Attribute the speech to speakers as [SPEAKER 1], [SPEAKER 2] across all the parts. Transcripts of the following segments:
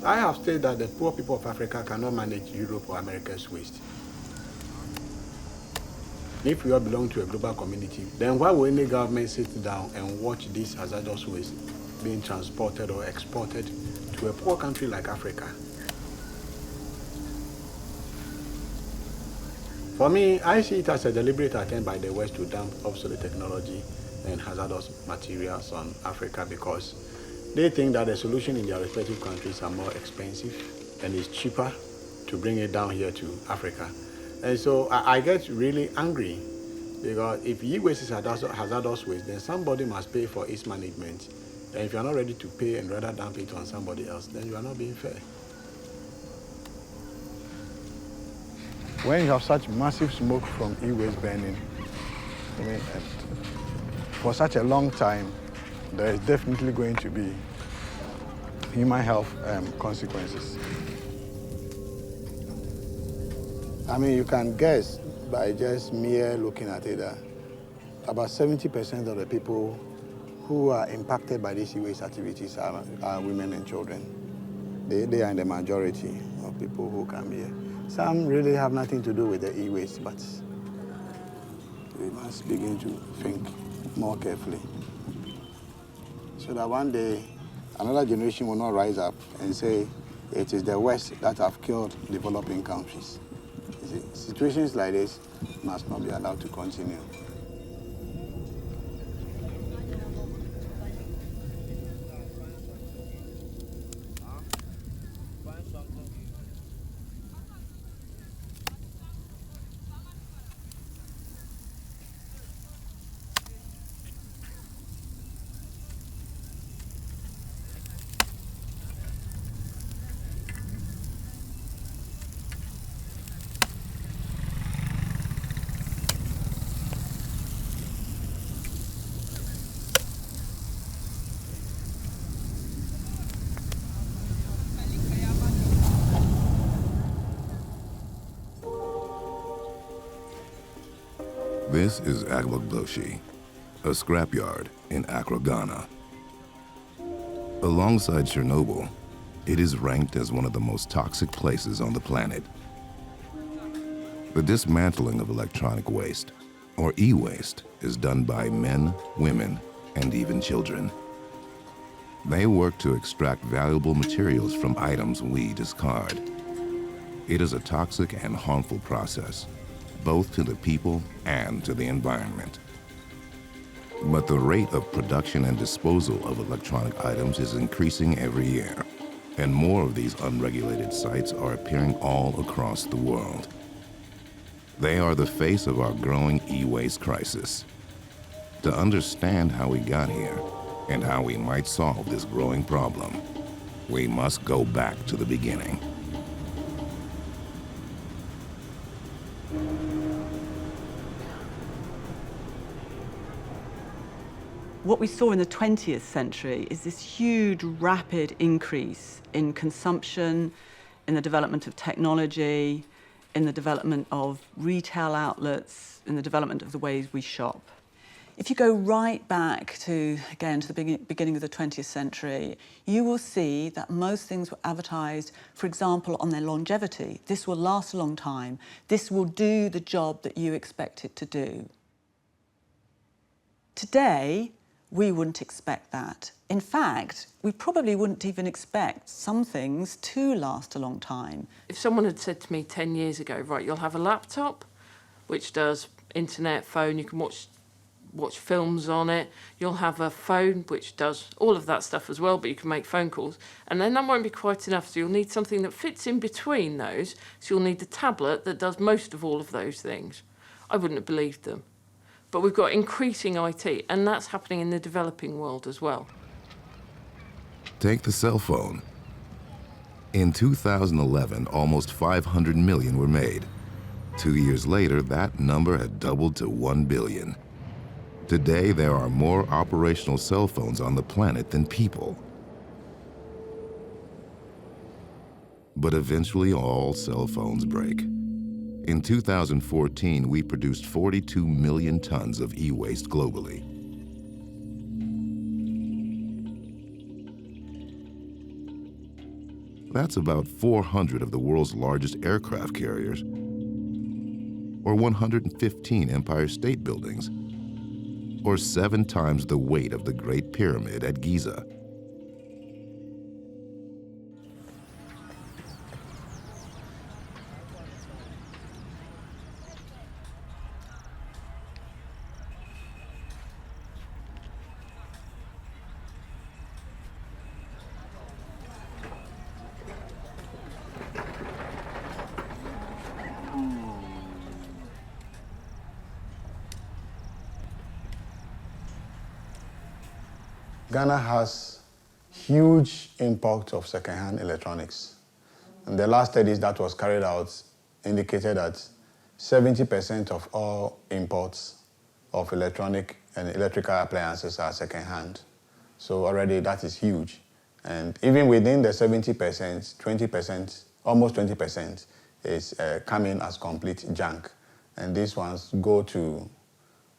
[SPEAKER 1] I have stated that the poor people of Africa cannot manage Europe or America's waste. If we all belong to a global community, then why would any government sit down and watch this hazardous waste being transported or exported to a poor country like Africa? For me, I see it as a deliberate attempt by the West to dump obsolete technology and hazardous materials on Africa because they think that the solution in their respective countries are more expensive and it's cheaper to bring it down here to Africa. And so I get really angry because if e-waste is hazardous waste, then somebody must pay for its management. And if you're not ready to pay and rather dump it on somebody else, then you are not being fair. When you have such massive smoke from e-waste burning, I mean, for such a long time, there is definitely going to be human health consequences. I mean, you can guess by just mere looking at it that about 70% of the people who are impacted by these e-waste activities are women and children. They are in the majority of people who come here. Some really have nothing to do with the e-waste, but we must begin to think more carefully so that one day another generation will not rise up and say it is the West that have killed developing countries. You see, situations like this must not be allowed to continue.
[SPEAKER 2] This is Agbogbloshie, a scrapyard in Accra, Ghana. Alongside Chernobyl, it is ranked as one of the most toxic places on the planet. The dismantling of electronic waste, or e-waste, is done by men, women, and even children. They work to extract valuable materials from items we discard. It is a toxic and harmful process, both to the people and to the environment. But the rate of production and disposal of electronic items is increasing every year, and more of these unregulated sites are appearing all across the world. They are the face of our growing e-waste crisis. To understand how we got here and how we might solve this growing problem, we must go back to the beginning.
[SPEAKER 3] What we saw in the 20th century is this huge, rapid increase in consumption, in the development of technology, in the development of retail outlets, in the development of the ways we shop. If you go right back to, again, to the beginning of the 20th century, you will see that most things were advertised, for example, on their longevity. This will last a long time. This will do the job that you expect it to do. Today, we wouldn't expect that. In fact, we probably wouldn't even expect some things to last a long time.
[SPEAKER 4] If someone had said to me 10 years ago, right, you'll have a laptop, which does internet, phone, you can watch films on it, you'll have a phone, which does all of that stuff as well, but you can make phone calls, and then that won't be quite enough, so you'll need something that fits in between those, so you'll need the tablet that does most of all of those things. I wouldn't have believed them. But we've got increasing IT, and that's happening in the developing world as well.
[SPEAKER 2] Take the cell phone. In 2011, almost 500 million were made. 2 years later, that number had doubled to 1 billion. Today, there are more operational cell phones on the planet than people. But eventually, all cell phones break. In 2014, we produced 42 million tons of e-waste globally. That's about 400 of the world's largest aircraft carriers, or 115 Empire State Buildings, or 7 times the weight of the Great Pyramid at Giza.
[SPEAKER 1] Ghana has huge import of second-hand electronics. And the last studies that was carried out indicated that 70% of all imports of electronic and electrical appliances are second-hand. So already that is huge. And even within the 70%, 20%, almost 20% is coming as complete junk. And these ones go to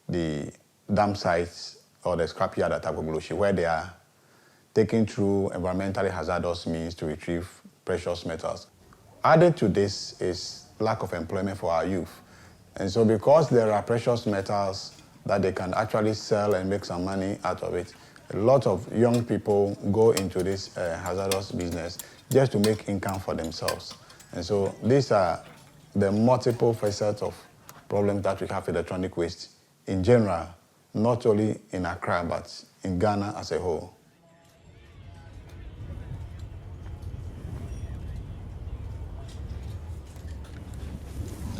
[SPEAKER 1] the dump sites or the scrapyard at Agbogbloshie, where they are taken through environmentally hazardous means to retrieve precious metals. Added to this is lack of employment for our youth. And so because there are precious metals that they can actually sell and make some money out of it, a lot of young people go into this hazardous business just to make income for themselves. And so these are the multiple facets of problems that we have with electronic waste in general, not only in Accra, but in Ghana as a whole.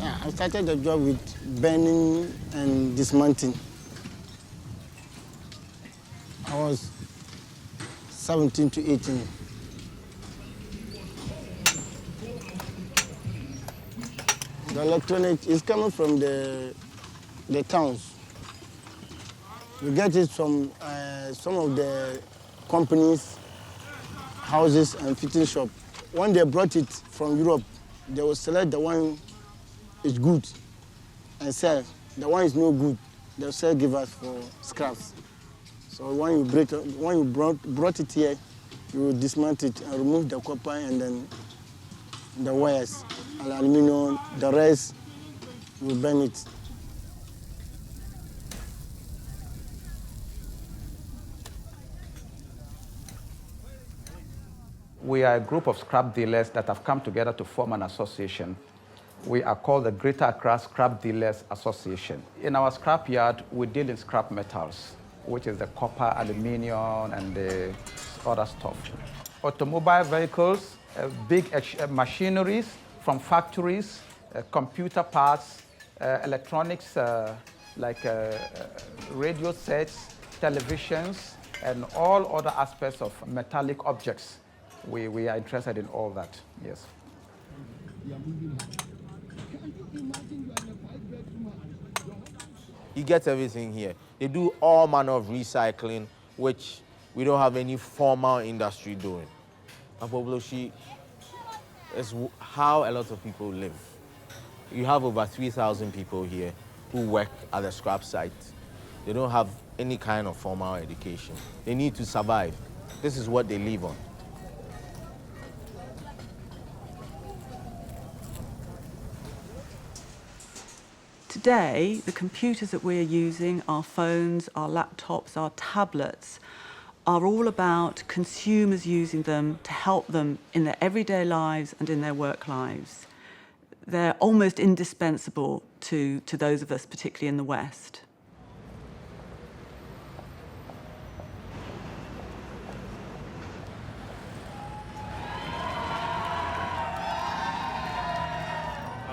[SPEAKER 5] Yeah, I started the job with burning and dismantling. I was 17 to 18. The electronic is coming from the towns. We get it from some of the companies, houses, and fitting shop. When they brought it from Europe, they will select the one is good and sell. The one is no good, they'll sell give us for scraps. So when you brought it here, you will dismantle it and remove the copper and then the wires, and aluminum, the rest, you will burn it.
[SPEAKER 6] We are a group of scrap dealers that have come together to form an association. We are called the Greater Accra Scrap Dealers Association. In our scrap yard, we deal in scrap metals, which is the copper, aluminum, and the other stuff. Automobile vehicles, big machineries from factories, computer parts, electronics like radio sets, televisions, and all other aspects of metallic objects. We are interested in all that, yes.
[SPEAKER 7] You get everything here. They do all manner of recycling, which we don't have any formal industry doing. Agbogbloshie is how a lot of people live. You have over 3,000 people here who work at the scrap site. They don't have any kind of formal education. They need to survive. This is what they live on.
[SPEAKER 3] Today, the computers that we're using, our phones, our laptops, our tablets, are all about consumers using them to help them in their everyday lives and in their work lives. They're almost indispensable to those of us, particularly in the West.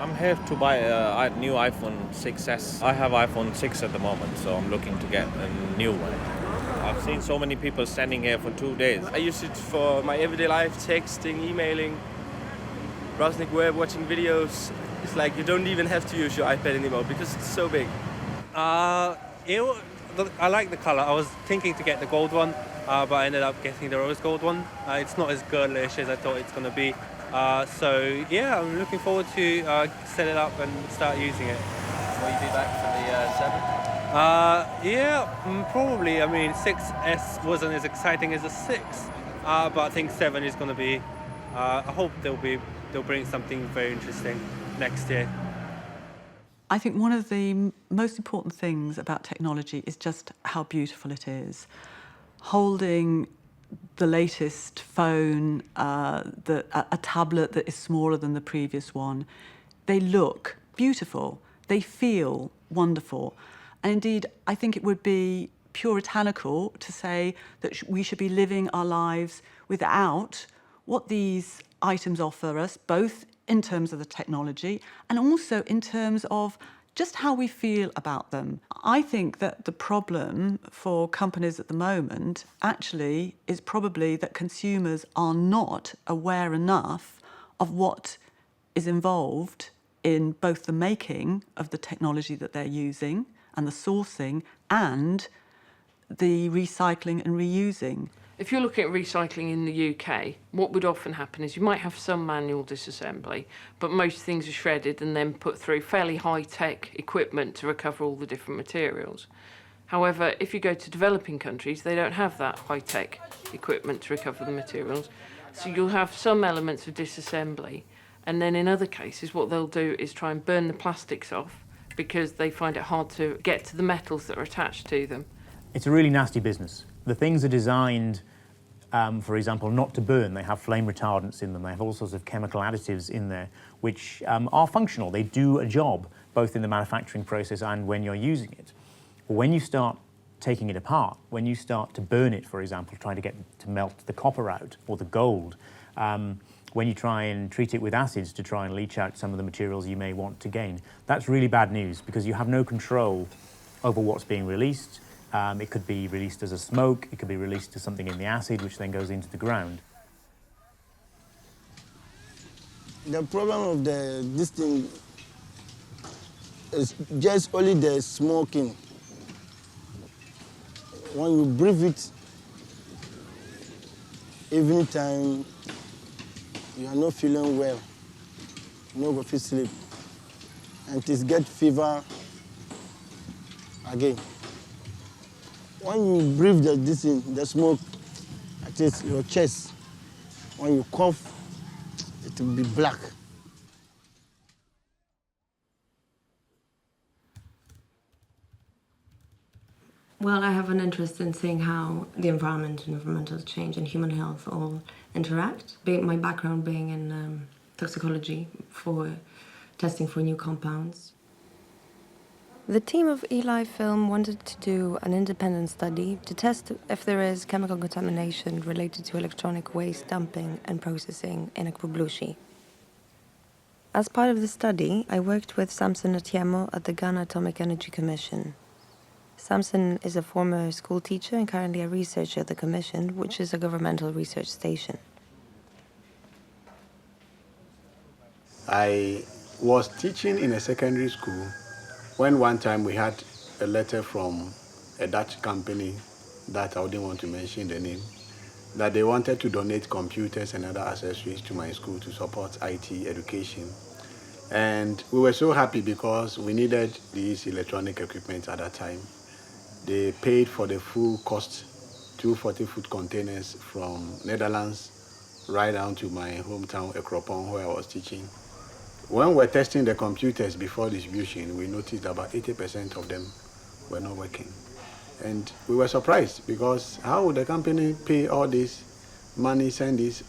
[SPEAKER 8] I'm here to buy a new iPhone 6s. I have iPhone 6 at the moment, so I'm looking to get a new one. I've seen so many people standing here for 2 days.
[SPEAKER 9] I use it for my everyday life, texting, emailing, browsing the web, watching videos. It's like you don't even have to use your iPad anymore because it's so big.
[SPEAKER 10] I like the color. I was thinking to get the gold one, but I ended up getting the rose gold one. It's not as girlish as I thought it's going to be. So yeah, I'm looking forward to set it up and start using it.
[SPEAKER 9] Will you be back for the 7?
[SPEAKER 10] Yeah, probably. I mean, 6S wasn't as exciting as the 6, but I think 7 is going to be I hope they'll bring something very interesting next year.
[SPEAKER 3] I think one of the most important things about technology is just how beautiful it is. Holding the latest phone, a tablet that is smaller than the previous one, they look beautiful, they feel wonderful. And indeed, I think it would be puritanical to say that we should be living our lives without what these items offer us, both in terms of the technology and also in terms of just how we feel about them. I think that the problem for companies at the moment actually is probably that consumers are not aware enough of what is involved in both the making of the technology that they're using and the sourcing and the recycling and reusing.
[SPEAKER 4] If you're looking at recycling in the UK, what would often happen is you might have some manual disassembly, but most things are shredded and then put through fairly high-tech equipment to recover all the different materials. However, if you go to developing countries, they don't have that high-tech equipment to recover the materials. So you'll have some elements of disassembly, and then in other cases, what they'll do is try and burn the plastics off because they find it hard to get to the metals that are attached to them.
[SPEAKER 11] It's a really nasty business. The things are designed, for example, not to burn. They have flame retardants in them. They have all sorts of chemical additives in there, which are functional. They do a job, both in the manufacturing process and when you're using it. But when you start taking it apart, when you start to burn it, for example, trying to get to melt the copper out or the gold, when you try and treat it with acids to try and leach out some of the materials you may want to gain, that's really bad news because you have no control over what's being released. It could be released as a smoke, it could be released as something in the acid, which then goes into the ground.
[SPEAKER 5] The problem of this thing is just only the smoking. When you breathe it, evening time, you are not feeling well, no go fit sleep, and it get fever again. When you breathe this in, the smoke, at least your chest, when you cough, it will be black.
[SPEAKER 12] Well, I have an interest in seeing how the environment and environmental change and human health all interact. My background being in toxicology for testing for new compounds. The team of Eli Film wanted to do an independent study to test if there is chemical contamination related to electronic waste dumping and processing in Agbogbloshie. As part of the study, I worked with Samson Otiemo at the Ghana Atomic Energy Commission. Samson is a former school teacher and currently a researcher at the Commission, which is a governmental research station.
[SPEAKER 1] I was teaching in a secondary school when one time we had a letter from a Dutch company that I didn't want to mention the name, that they wanted to donate computers and other accessories to my school to support IT education. And we were so happy because we needed these electronic equipment at that time. They paid for the full cost, 2 40-foot containers from Netherlands right down to my hometown, Ekropon, where I was teaching. When we were testing the computers before distribution, we noticed about 80% of them were not working. And we were surprised because how would the company pay all this money, send this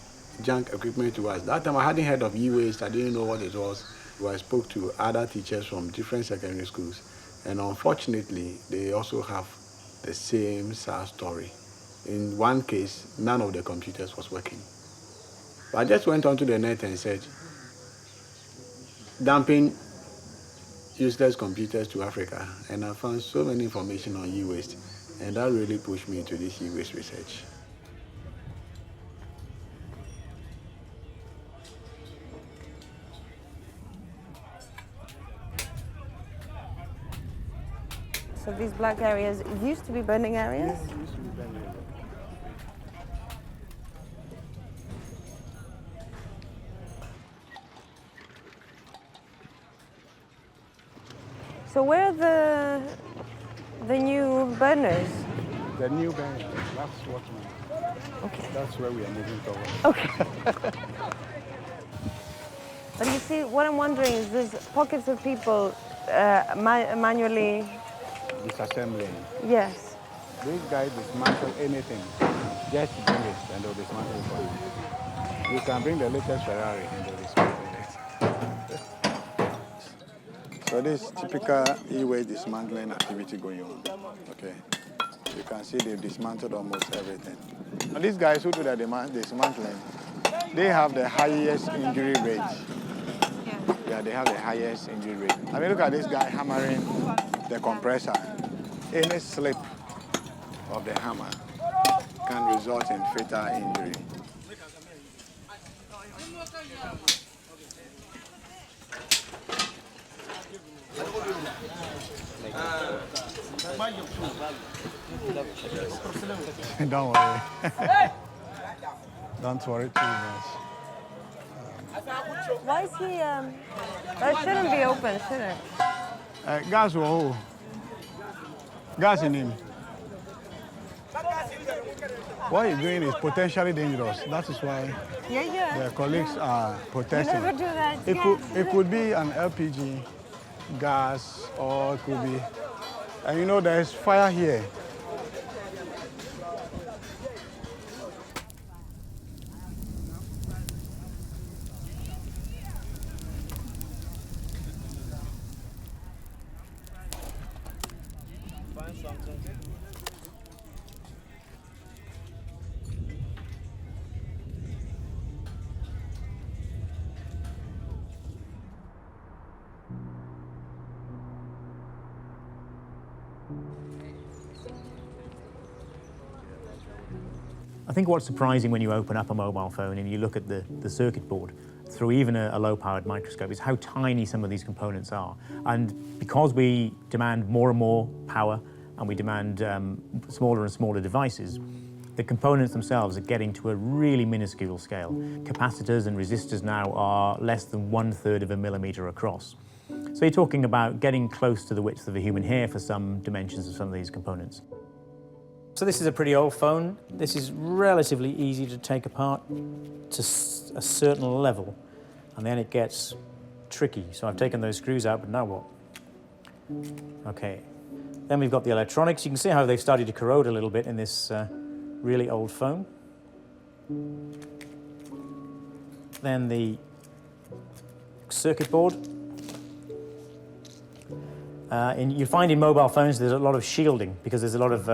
[SPEAKER 1] junk equipment to us? That time I hadn't heard of e-waste, I didn't know what it was. I spoke to other teachers from different secondary schools, and unfortunately, they also have the same sad story. In one case, none of the computers was working. But I just went onto the net and said, dumping useless computers to Africa, and I found so many information on e-waste, and that really pushed me into this e-waste research.
[SPEAKER 12] So these black areas used to be burning areas?
[SPEAKER 1] Yes, used to be burning areas.
[SPEAKER 12] So where are the new burners?
[SPEAKER 1] The new burners. That's what
[SPEAKER 13] Okay.
[SPEAKER 1] That's where we are moving towards.
[SPEAKER 13] Okay. But you see, what I'm wondering is there's pockets of people manually...
[SPEAKER 1] Disassembling.
[SPEAKER 13] Yes.
[SPEAKER 1] These guys dismantle anything. Just bring it and they'll dismantle it for you. You can bring the latest Ferrari and they'll dismantle it. So this is typical e-waste dismantling activity going on. Okay. You can see they've dismantled almost everything. And these guys who do the dismantling, they have the highest injury rate. Yeah, they have the highest injury rate. I mean, look at this guy hammering the compressor. Any slip of the hammer can result in fatal injury. Don't worry. Don't worry too much.
[SPEAKER 13] Why is he... That shouldn't be open, should it?
[SPEAKER 1] Gas will gas in him. What he's doing is potentially dangerous. That is why their colleagues are protesting.
[SPEAKER 13] Never do that.
[SPEAKER 1] It could be an LPG gas, or it could be... And you know, there's fire here.
[SPEAKER 11] I think what's surprising when you open up a mobile phone and you look at the circuit board through even a low-powered microscope is how tiny some of these components are. And because we demand more and more power and we demand smaller and smaller devices, the components themselves are getting to a really minuscule scale. Capacitors and resistors now are less than 1/3 of a millimeter across. So you're talking about getting close to the width of a human hair for some dimensions of some of these components. So this is a pretty old phone. This is relatively easy to take apart to a certain level, and then it gets tricky. So I've taken those screws out, but now what? Okay. Then we've got the electronics. You can see how they've started to corrode a little bit in this really old phone. Then the circuit board. You find in mobile phones there's a lot of shielding because there's a lot of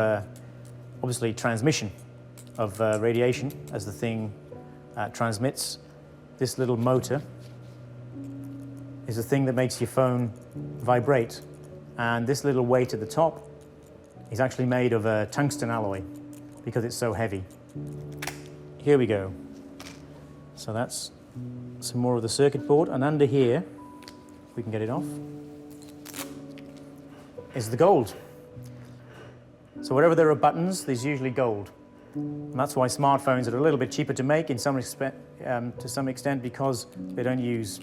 [SPEAKER 11] obviously transmission of radiation as the thing transmits. This little motor is the thing that makes your phone vibrate, and this little weight at the top is actually made of a tungsten alloy because it's so heavy. Here we go. So that's some more of the circuit board, and under here, if we can get it off, is the gold. So wherever there are buttons, there's usually gold. And that's why smartphones are a little bit cheaper to make to some extent because they don't use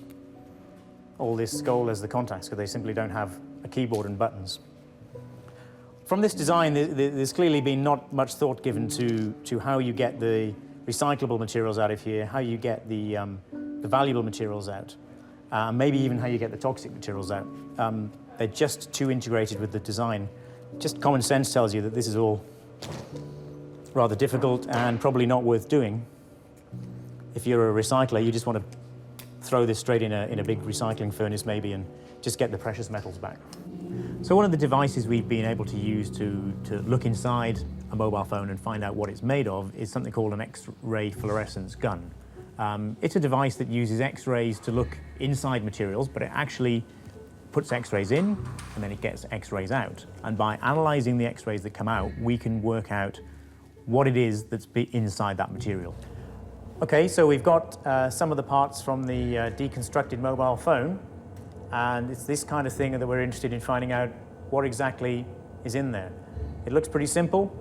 [SPEAKER 11] all this gold as the contacts, because they simply don't have a keyboard and buttons. From this design, there's clearly been not much thought given to how you get the recyclable materials out of here, how you get the valuable materials out, maybe even how you get the toxic materials out. They're just too integrated with the design. Just common sense tells you that this is all rather difficult and probably not worth doing. If you're a recycler, you just want to throw this straight in a big recycling furnace maybe and just get the precious metals back. So one of the devices we've been able to use to look inside a mobile phone and find out what it's made of is something called an X-ray fluorescence gun. It's a device that uses X-rays to look inside materials, but it actually puts X-rays in, and then it gets X-rays out. And by analyzing the X-rays that come out, we can work out what it is that's inside that material. Okay, so we've got some of the parts from the deconstructed mobile phone, and it's this kind of thing that we're interested in finding out what exactly is in there. It looks pretty simple,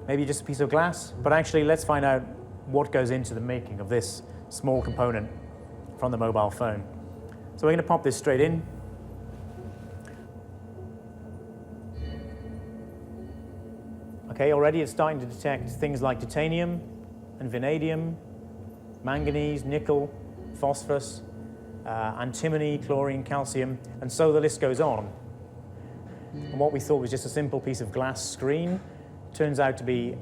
[SPEAKER 11] maybe just a piece of glass, but actually let's find out what goes into the making of this small component from the mobile phone. So we're going to pop this straight in. Okay, Okay, already it's starting to detect things like titanium and vanadium, manganese, nickel, phosphorus, antimony, chlorine, calcium, and so the list goes on. And what we thought was just a simple piece of glass screen turns out to be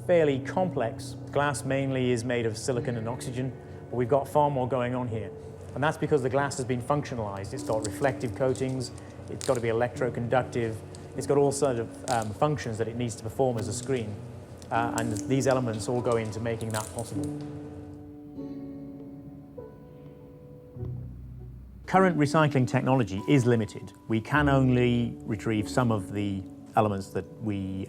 [SPEAKER 11] fairly complex. Glass mainly is made of silicon and oxygen, but we've got far more going on here. And that's because the glass has been functionalized. It's got reflective coatings, it's got to be electroconductive, it's got all sorts of functions that it needs to perform as a screen. And these elements all go into making that possible. Current recycling technology is limited. We can only retrieve some of the elements that we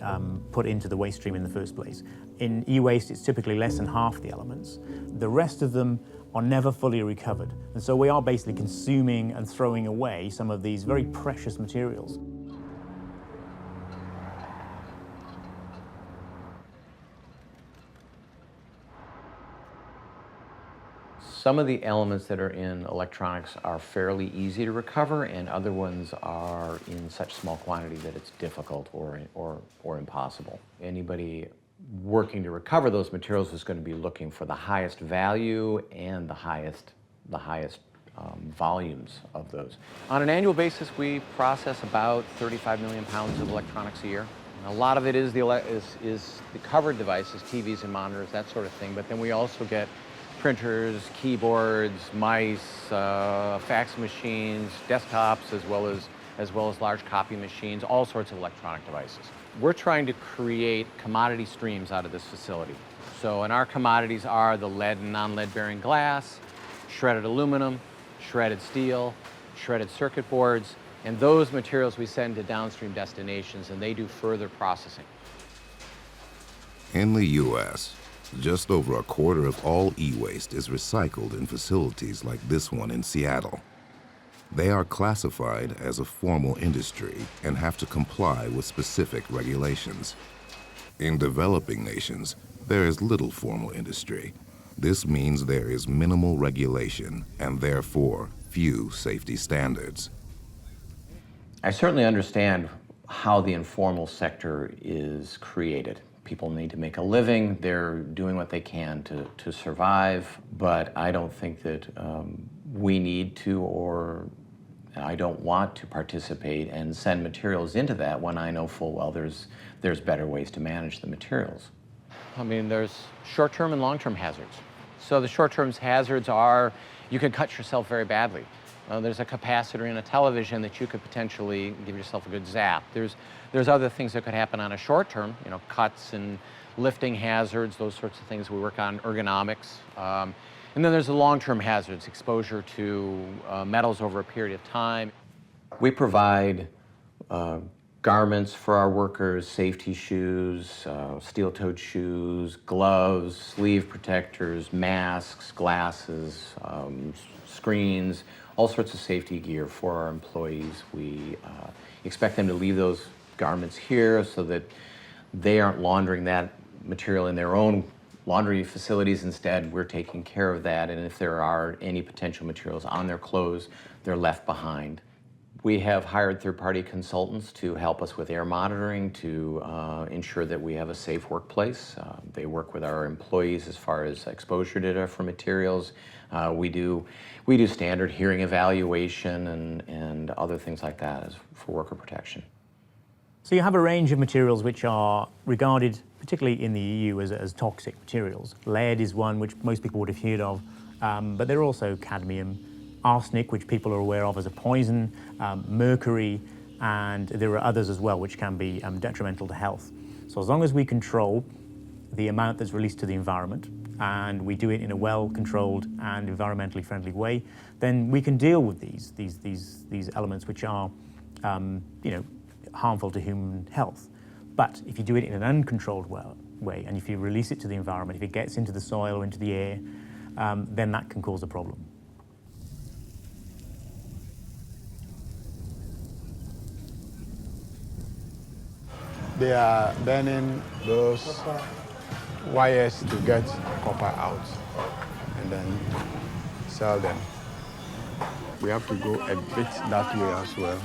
[SPEAKER 11] put into the waste stream in the first place. In e-waste, it's typically less than half the elements. The rest of them are never fully recovered. And so we are basically consuming and throwing away some of these very precious materials.
[SPEAKER 14] Some of the elements that are in electronics are fairly easy to recover, and other ones are in such small quantity that it's difficult or impossible. Anybody working to recover those materials is going to be looking for the highest value and the highest volumes of those. On an annual basis, we process about 35 million pounds of electronics a year. A lot of it is the covered devices, TVs and monitors, that sort of thing, but then we also get printers, keyboards, mice, fax machines, desktops, as well as large copy machines, all sorts of electronic devices. We're trying to create commodity streams out of this facility. So, and our commodities are the lead and non-lead bearing glass, shredded aluminum, shredded steel, shredded circuit boards, and those materials we send to downstream destinations, and they do further processing.
[SPEAKER 2] In the U.S., just over a quarter of all e-waste is recycled in facilities like this one in Seattle. They are classified as a formal industry and have to comply with specific regulations. In developing nations, there is little formal industry. This means there is minimal regulation and therefore few safety standards.
[SPEAKER 14] I certainly understand how the informal sector is created. People need to make a living, they're doing what they can to survive, but I don't think that we need to, or I don't want to participate and send materials into that when I know full well there's better ways to manage the materials. I mean, there's short-term and long-term hazards. So the short-term hazards are, you can cut yourself very badly. There's a capacitor in a television that you could potentially give yourself a good zap. There's other things that could happen on a short term, cuts and lifting hazards, those sorts of things. We work on ergonomics. And then there's the long-term hazards, exposure to metals over a period of time. We provide garments for our workers, safety shoes, steel-toed shoes, gloves, sleeve protectors, masks, glasses, screens, all sorts of safety gear for our employees. We expect them to leave those garments here so that they aren't laundering that material in their own laundry facilities. Instead, we're taking care of that, and if there are any potential materials on their clothes, they're left behind. We have hired third-party consultants to help us with air monitoring to ensure that we have a safe workplace. They work with our employees as far as exposure data for materials. We do standard hearing evaluation and other things like that for worker protection.
[SPEAKER 11] So you have a range of materials which are regarded, particularly in the EU, as toxic materials. Lead is one which most people would have heard of, but there are also cadmium, arsenic, which people are aware of as a poison, mercury, and there are others as well which can be detrimental to health. So as long as we control the amount that's released to the environment, and we do it in a well-controlled and environmentally friendly way, then we can deal with these elements which are, harmful to human health. But if you do it in an uncontrolled way, and if you release it to the environment, if it gets into the soil or into the air, then that can cause a problem.
[SPEAKER 1] They are burning those wires to get copper out and then sell them. We have to go a bit that way as well.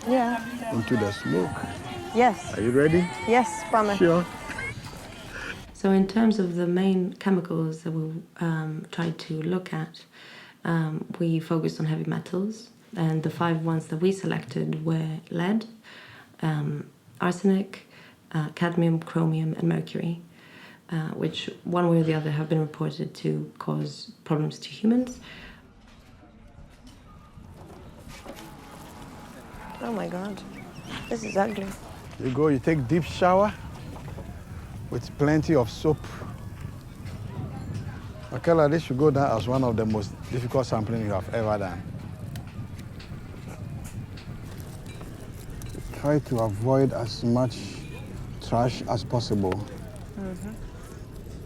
[SPEAKER 13] Yeah.
[SPEAKER 1] Into the smoke.
[SPEAKER 13] Yes.
[SPEAKER 1] Are you ready?
[SPEAKER 13] Yes, promise.
[SPEAKER 1] Sure.
[SPEAKER 12] So in terms of the main chemicals that we tried to look at, we focused on heavy metals, and the 5 ones that we selected were lead, arsenic, cadmium, chromium, and mercury, which one way or the other have been reported to cause problems to humans.
[SPEAKER 13] Oh my God, this is ugly.
[SPEAKER 1] You go, you take deep shower with plenty of soap. Akela, this should go down as one of the most difficult sampling you have ever done. Try to avoid as much trash as possible.
[SPEAKER 13] Mm-hmm.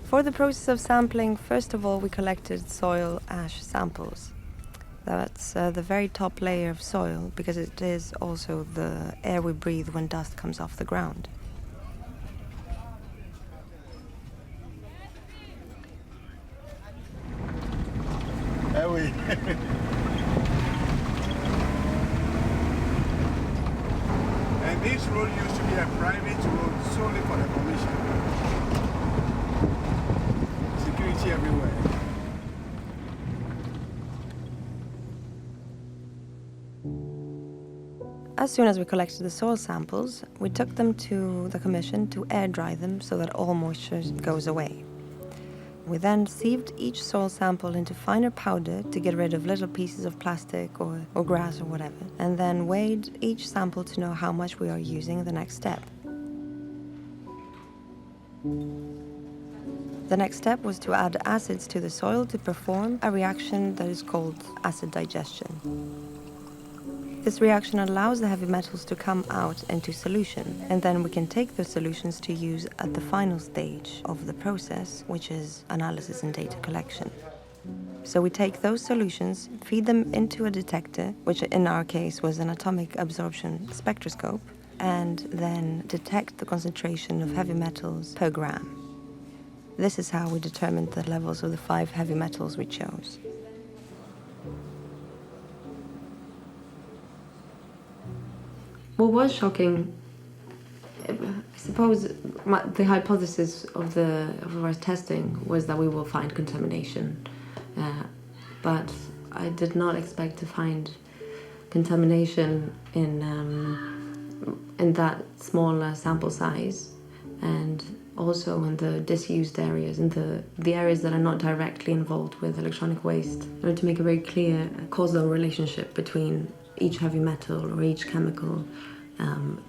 [SPEAKER 13] For the process of sampling, first of all, we collected soil ash samples. That's the very top layer of soil, because it is also the air we breathe when dust comes off the ground.
[SPEAKER 1] There we And this road used to be a private road solely for the commission. Security everywhere.
[SPEAKER 13] As soon as we collected the soil samples, we took them to the commission to air dry them so that all moisture goes away. We then sieved each soil sample into finer powder to get rid of little pieces of plastic or grass or whatever, and then weighed each sample to know how much we are using in the next step. The next step was to add acids to the soil to perform a reaction that is called acid digestion. This reaction allows the heavy metals to come out into solution, and then we can take those solutions to use at the final stage of the process, which is analysis and data collection. So we take those solutions, feed them into a detector, which in our case was an atomic absorption spectroscope, and then detect the concentration of heavy metals per gram. This is how we determined the levels of the 5 heavy metals we chose.
[SPEAKER 12] What was shocking, I suppose, the hypothesis of our testing was that we will find contamination, but I did not expect to find contamination in that small sample size, and also in the disused areas, in the areas that are not directly involved with electronic waste. In order to make a very clear causal relationship between each heavy metal or each chemical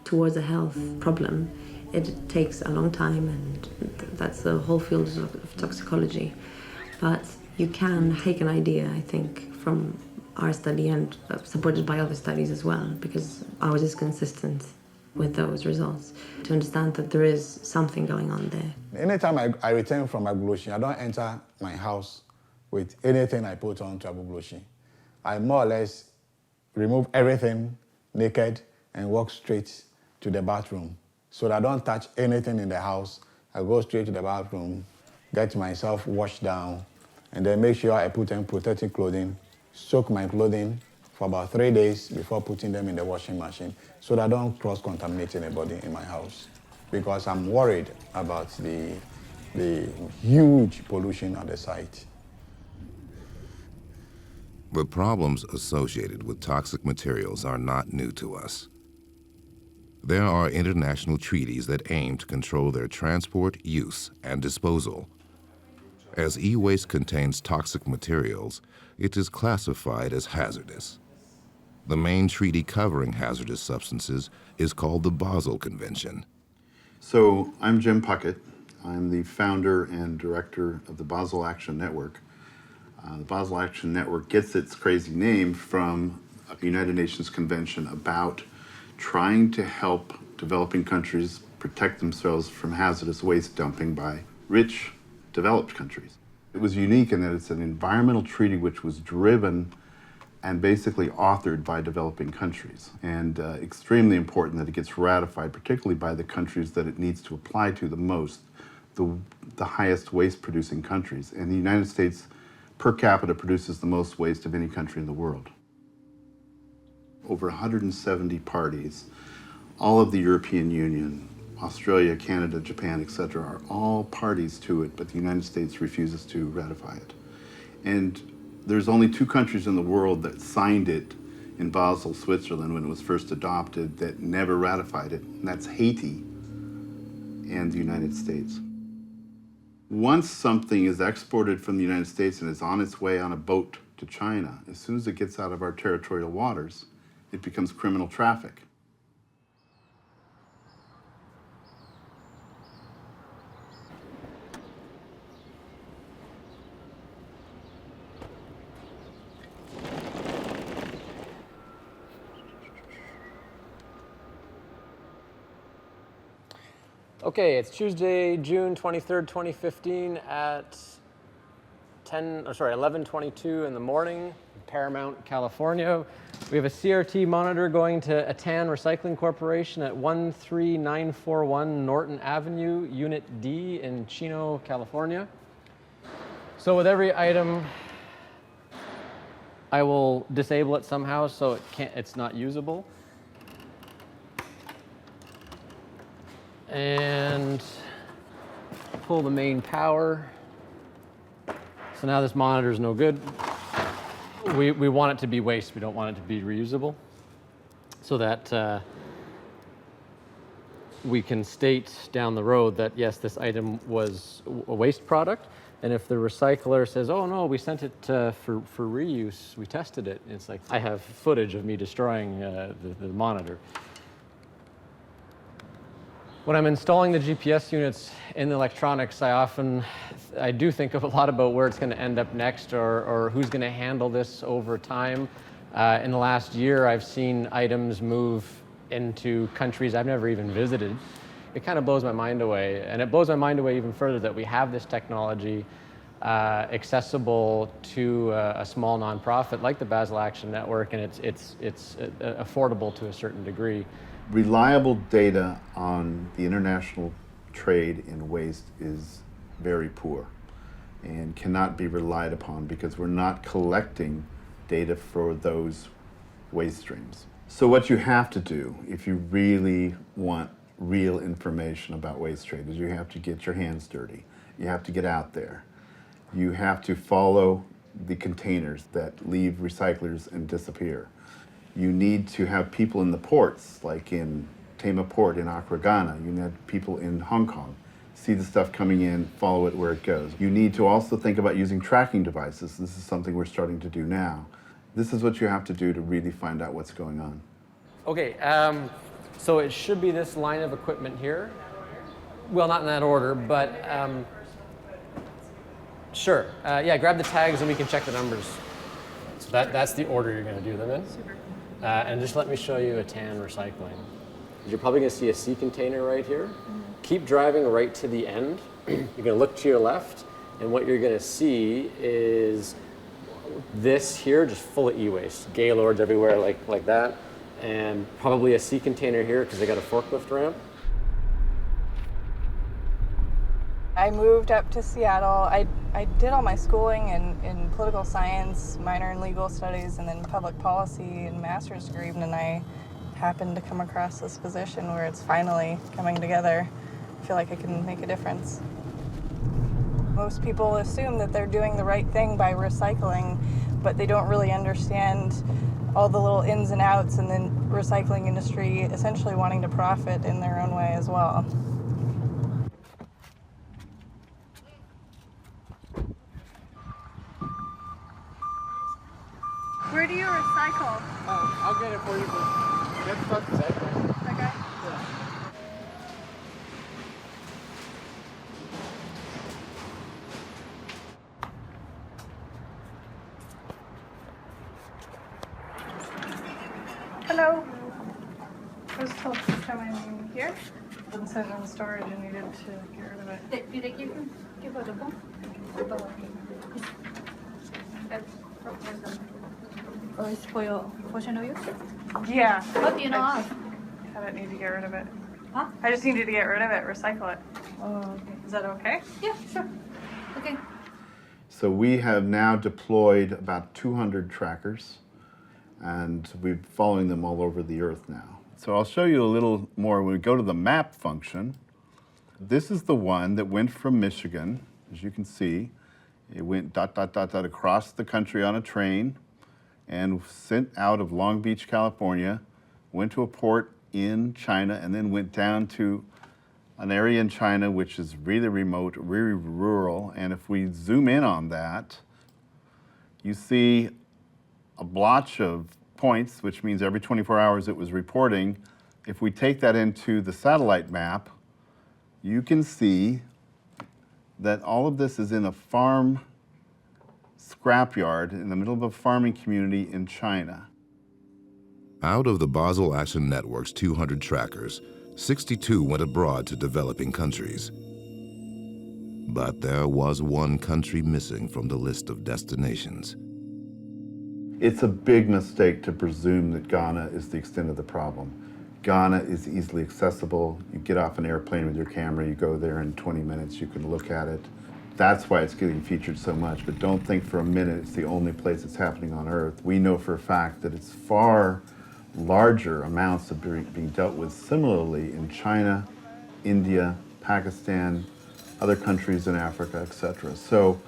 [SPEAKER 12] towards a health problem, it takes a long time, and that's the whole field of toxicology. But you can take an idea, I think, from our study and supported by other studies as well, because ours is consistent with those results, to understand that there is something going on there.
[SPEAKER 1] Anytime I return from Agbogbloshie, I don't enter my house with anything I put on to Agbogbloshie. I more or less remove everything naked and walk straight to the bathroom. So that I don't touch anything in the house. I go straight to the bathroom, get myself washed down, and then make sure I put on protective clothing, soak my clothing for about 3 days before putting them in the washing machine, so that I don't cross-contaminate anybody in my house. Because I'm worried about the huge pollution at the site.
[SPEAKER 2] The problems associated with toxic materials are not new to us. There are international treaties that aim to control their transport, use, and disposal. As e-waste contains toxic materials, it is classified as hazardous. The main treaty covering hazardous substances is called the Basel Convention.
[SPEAKER 15] So I'm Jim Puckett. I'm the founder and director of the Basel Action Network. The Basel Action Network gets its crazy name from a United Nations Convention about trying to help developing countries protect themselves from hazardous waste dumping by rich, developed countries. It was unique in that it's an environmental treaty which was driven and basically authored by developing countries, and extremely important that it gets ratified, particularly by the countries that it needs to apply to the most, the highest waste-producing countries. And the United States, per capita, produces the most waste of any country in the world. Over 170 parties All of the European Union, Australia, Canada, Japan, etc., are all parties to it, but the United States refuses to ratify it. And there's only 2 countries in the world that signed it in Basel, Switzerland, when it was first adopted, that never ratified it, and that's Haiti and the United States. Once something is exported from the United States and is on its way on a boat to China, as soon as it gets out of our territorial waters, it becomes criminal traffic.
[SPEAKER 16] Okay, it's Tuesday, June 23rd, 2015 at 11:22 in the morning, Paramount, California. We have a CRT monitor going to Atan Recycling Corporation at 13941 Norton Avenue, Unit D in Chino, California. So with every item, I will disable it somehow so it's not usable. And pull the main power. So now this monitor is no good. We want it to be waste. We don't want it to be reusable, so that we can state down the road that yes, this item was a waste product. And if the recycler says, "Oh no, we sent it for reuse. We tested it," it's like I have footage of me destroying the monitor. When I'm installing the GPS units in the electronics, I do think a lot about where it's going to end up next, or who's going to handle this over time. In the last year, I've seen items move into countries I've never even visited. It kind of blows my mind away, and it blows my mind away even further that we have this technology accessible to a small nonprofit like the Basel Action Network, and it's affordable to a certain degree.
[SPEAKER 15] Reliable data on the international trade in waste is very poor and cannot be relied upon because we're not collecting data for those waste streams. So what you have to do if you really want real information about waste trade is you have to get your hands dirty. You have to get out there. You have to follow the containers that leave recyclers and disappear. You need to have people in the ports, like in Tema Port in Accra, Ghana. You need people in Hong Kong. See the stuff coming in, follow it where it goes. You need to also think about using tracking devices. This is something we're starting to do now. This is what you have to do to really find out what's going on.
[SPEAKER 16] Okay, so it should be this line of equipment here. Well, not in that order, but sure. Yeah, grab the tags and we can check the numbers. So that's the order you're going to do them in. Super. And just let me show you Atan Recycling. You're probably going to see a sea container right here. Mm-hmm. Keep driving right to the end. You're going to look to your left, and what you're going to see is this here, just full of e-waste. Gaylords everywhere like that, and probably a sea container here because they got a forklift ramp.
[SPEAKER 17] I moved up to Seattle. I did all my schooling in political science, minor in legal studies, and then public policy and master's degree. And then I happened to come across this position where it's finally coming together. I feel like I can make a difference. Most people assume that they're doing the right thing by recycling, but they don't really understand all the little ins and outs, and then recycling industry essentially wanting to profit in their own way as well.
[SPEAKER 18] Where do you recycle?
[SPEAKER 16] I'll get it for you, but let's start the cycle.
[SPEAKER 18] Okay.
[SPEAKER 16] Yeah.
[SPEAKER 18] Hello. I was told to put my name here. It said in storage and needed to get rid of it. Did they give you the phone?
[SPEAKER 19] Or it's for your personal use?
[SPEAKER 18] Yeah.
[SPEAKER 19] What do you know of?
[SPEAKER 18] I don't need to get rid of it.
[SPEAKER 19] Huh?
[SPEAKER 18] I just needed to get rid of it, recycle it.
[SPEAKER 19] Oh, okay.
[SPEAKER 18] Is that okay?
[SPEAKER 19] Yeah, sure. Okay.
[SPEAKER 15] So we have now deployed about 200 trackers, and we're following them all over the earth now. So I'll show you a little more when we go to the map function. This is the one that went from Michigan, as you can see. It went ... across the country on a train and sent out of Long Beach, California, went to a port in China, and then went down to an area in China which is really remote, really rural. And if we zoom in on that, you see a blotch of points, which means every 24 hours it was reporting. If we take that into the satellite map, you can see that all of this is in a farm scrapyard in the middle of a farming community in China.
[SPEAKER 2] Out of the Basel Action Network's 200 trackers, 62 went abroad to developing countries. But there was one country missing from the list of destinations.
[SPEAKER 15] It's a big mistake to presume that Ghana is the extent of the problem. Ghana is easily accessible. You get off an airplane with your camera, you go there in 20 minutes, you can look at it. That's why it's getting featured so much, but don't think for a minute it's the only place it's happening on Earth. We know for a fact that it's far larger amounts of being dealt with similarly in China, India, Pakistan, other countries in Africa, etc. So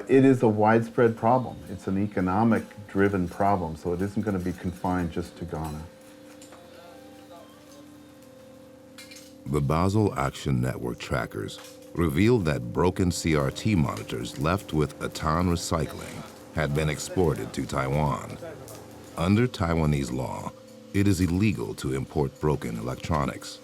[SPEAKER 15] it is a widespread problem. It's an economic-driven problem, so it isn't going to be confined just to Ghana.
[SPEAKER 2] The Basel Action Network trackers revealed that broken CRT monitors left with Atan Recycling had been exported to Taiwan. Under Taiwanese law, it is illegal to import broken electronics.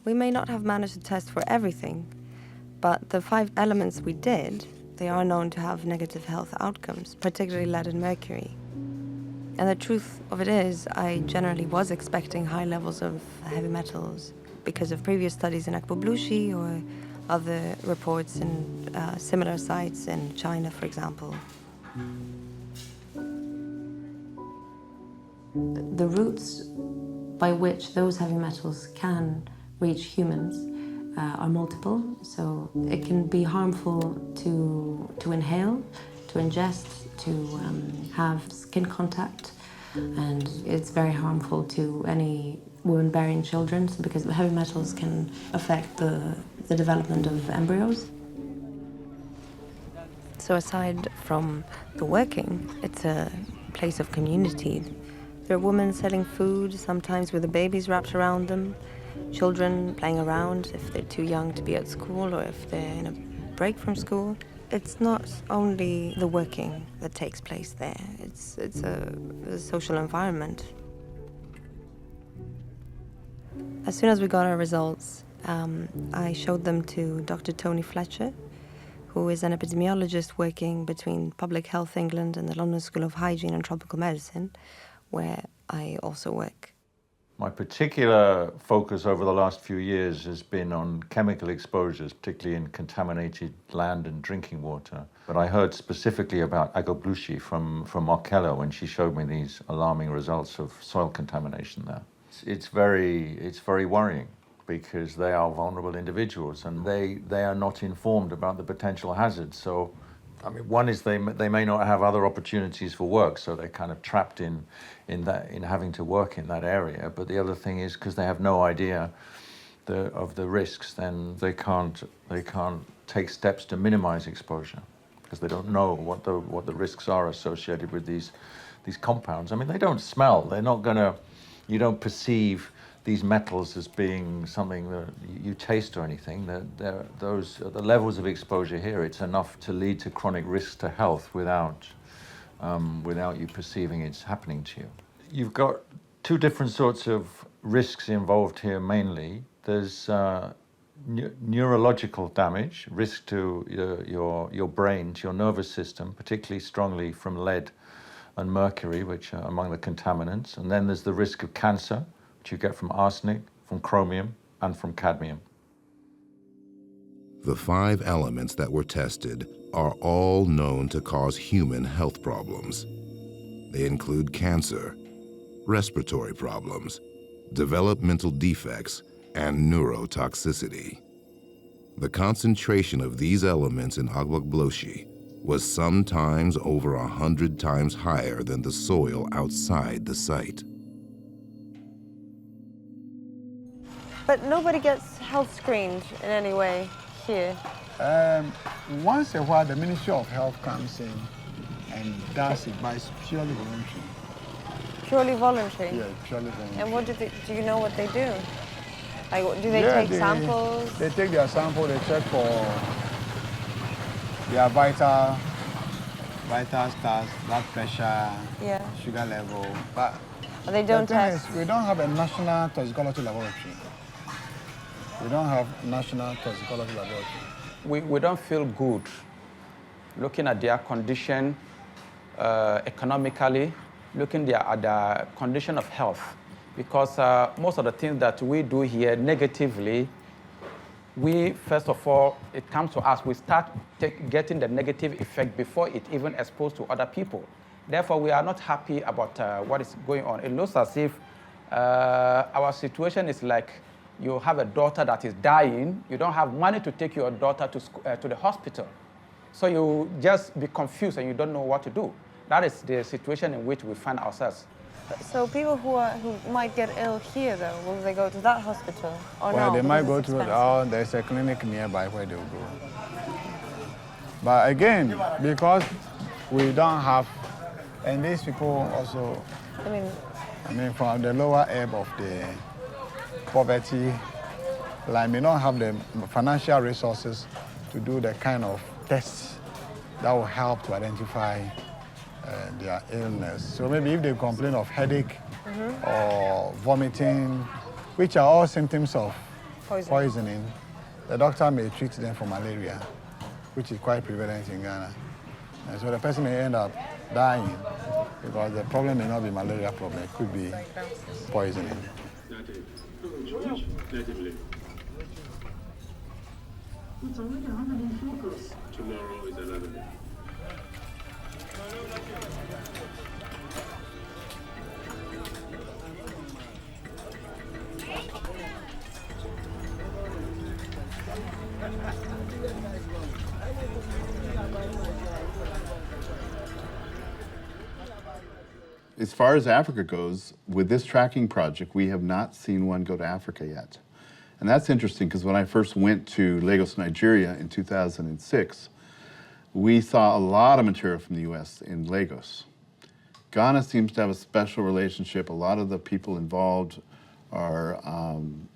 [SPEAKER 13] We may not have managed to test for everything, but the 5 elements we did, they are known to have negative health outcomes, particularly lead and mercury. And the truth of it is, I generally was expecting high levels of heavy metals because of previous studies in Agbogbloshie or other reports in similar sites in China, for example. The routes by which those heavy metals can reach humans are multiple, so it can be harmful to inhale, to ingest, to have skin contact, and it's very harmful to any wound-bearing children because the heavy metals can affect the development of embryos. So aside from the working, it's a place of community. There are women selling food, sometimes with the babies wrapped around them, children playing around if they're too young to be at school or if they're in a break from school. It's not only the working that takes place there, it's a social environment. As soon as we got our results, I showed them to Dr. Tony Fletcher, who is an epidemiologist working between Public Health England and the London School of Hygiene and Tropical Medicine, where I also work.
[SPEAKER 20] My particular focus over the last few years has been on chemical exposures, particularly in contaminated land and drinking water. But I heard specifically about Agbogbloshie from Markella when she showed me these alarming results of soil contamination there. It's very worrying because they are vulnerable individuals and they are not informed about the potential hazards. So, I mean, one is they may not have other opportunities for work, so they're kind of trapped in having to work in that area. But the other thing is because they have no idea of the risks, then they can't take steps to minimize exposure because they don't know what the risks are associated with these compounds. I mean, they don't smell. They're not gonna. You don't perceive these metals as being something that you taste or anything. The levels of exposure here, it's enough to lead to chronic risks to health without you perceiving it's happening to you. You've got two different sorts of risks involved here mainly. There's neurological damage, risk to your brain, to your nervous system, particularly strongly from lead and mercury, which are among the contaminants. And then there's the risk of cancer, which you get from arsenic, from chromium, and from cadmium.
[SPEAKER 2] The 5 elements that were tested are all known to cause human health problems. They include cancer, respiratory problems, developmental defects, and neurotoxicity. The concentration of these elements in Agbogbloshie was sometimes over 100 times higher than the soil outside the site.
[SPEAKER 13] But nobody gets health screened in any way here.
[SPEAKER 1] Once a while, the Ministry of Health comes in and does it, but it's purely voluntary.
[SPEAKER 13] Purely voluntary?
[SPEAKER 1] Yeah, purely voluntary.
[SPEAKER 13] And what do you know what they do? Like, do they take samples?
[SPEAKER 1] They take their sample, they check for their vital stats, blood pressure, sugar level. But
[SPEAKER 13] they don't test?
[SPEAKER 1] We don't have a national toxicology laboratory. We don't have national toxicology laboratory.
[SPEAKER 6] We don't feel good looking at their condition economically, looking at the condition of health. Because most of the things that we do here negatively, we, first of all, it comes to us, we start getting the negative effect before it even exposed to other people. Therefore, we are not happy about what is going on. It looks as if our situation is like you have a daughter that is dying, you don't have money to take your daughter to the hospital. So you just be confused and you don't know what to do. That is the situation in which we find ourselves.
[SPEAKER 13] So people who might get ill here, though, will they go to that hospital or
[SPEAKER 1] well,
[SPEAKER 13] no?
[SPEAKER 1] They might go to, there's a clinic nearby where they'll go. But again, because we don't have, and these people also, I mean from the lower ebb of the poverty, like may not have the financial resources to do the kind of tests that will help to identify their illness. So maybe if they complain of headache or vomiting, which are all symptoms of poisoning, the doctor may treat them for malaria, which is quite prevalent in Ghana. And so the person may end up dying because the problem may not be malaria problem, it could be poisoning.
[SPEAKER 21] Tomorrow is 11.
[SPEAKER 15] As far as Africa goes, with this tracking project, we have not seen one go to Africa yet. And that's interesting because when I first went to Lagos, Nigeria in 2006, we saw a lot of material from the US in Lagos. Ghana seems to have a special relationship. A lot of the people involved are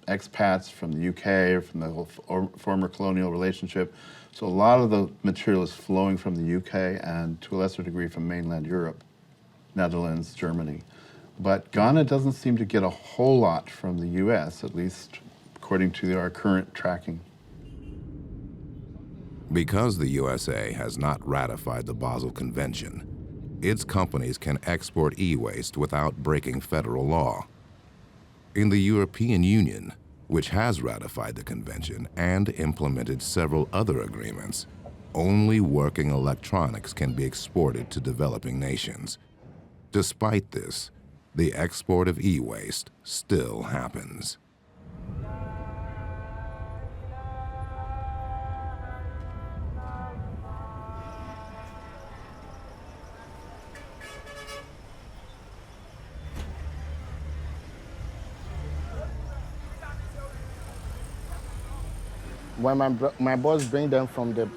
[SPEAKER 15] expats from the UK or from the former colonial relationship. So a lot of the material is flowing from the UK and to a lesser degree from mainland Europe, Netherlands, Germany. But Ghana doesn't seem to get a whole lot from the US, at least according to our current tracking.
[SPEAKER 2] Because the USA has not ratified the Basel Convention, its companies can export e-waste without breaking federal law. In the European Union, which has ratified the convention and implemented several other agreements, only working electronics can be exported to developing nations. Despite this, the export of e-waste still happens.
[SPEAKER 5] When my boss bring them from the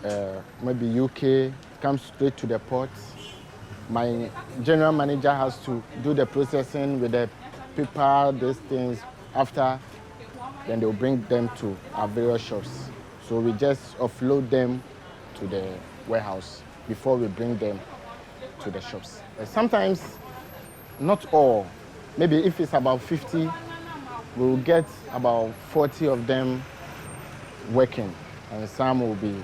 [SPEAKER 5] maybe UK, comes straight to the port, my general manager has to do the processing with the paper, these things. After, then they'll bring them to our various shops. So we just offload them to the warehouse before we bring them to the shops. Sometimes, not all. Maybe if it's about 50, we'll get about 40 of them working, and some will be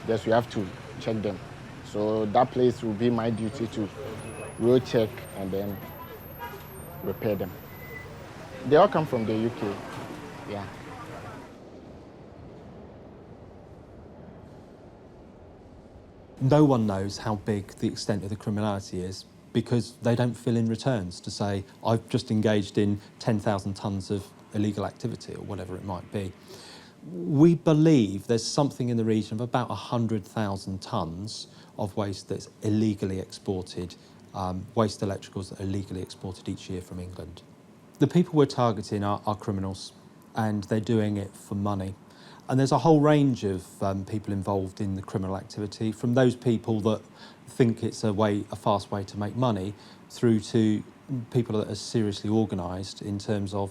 [SPEAKER 5] just we have to check them. So that place will be my duty to road check and then repair them. They all come from the UK, yeah.
[SPEAKER 22] No one knows how big the extent of the criminality is,
[SPEAKER 7] because they don't fill in returns to say, I've just engaged in 10,000 tonnes of illegal activity or whatever it might be. We believe there's something in the region of about 100,000 tonnes of waste that's illegally exported, waste electricals that are illegally exported each year from England. The people we're targeting are criminals, and they're doing it for money. And there's a whole range of people involved in the criminal activity, from those people that think it's a fast way to make money, through to people that are seriously organised in terms of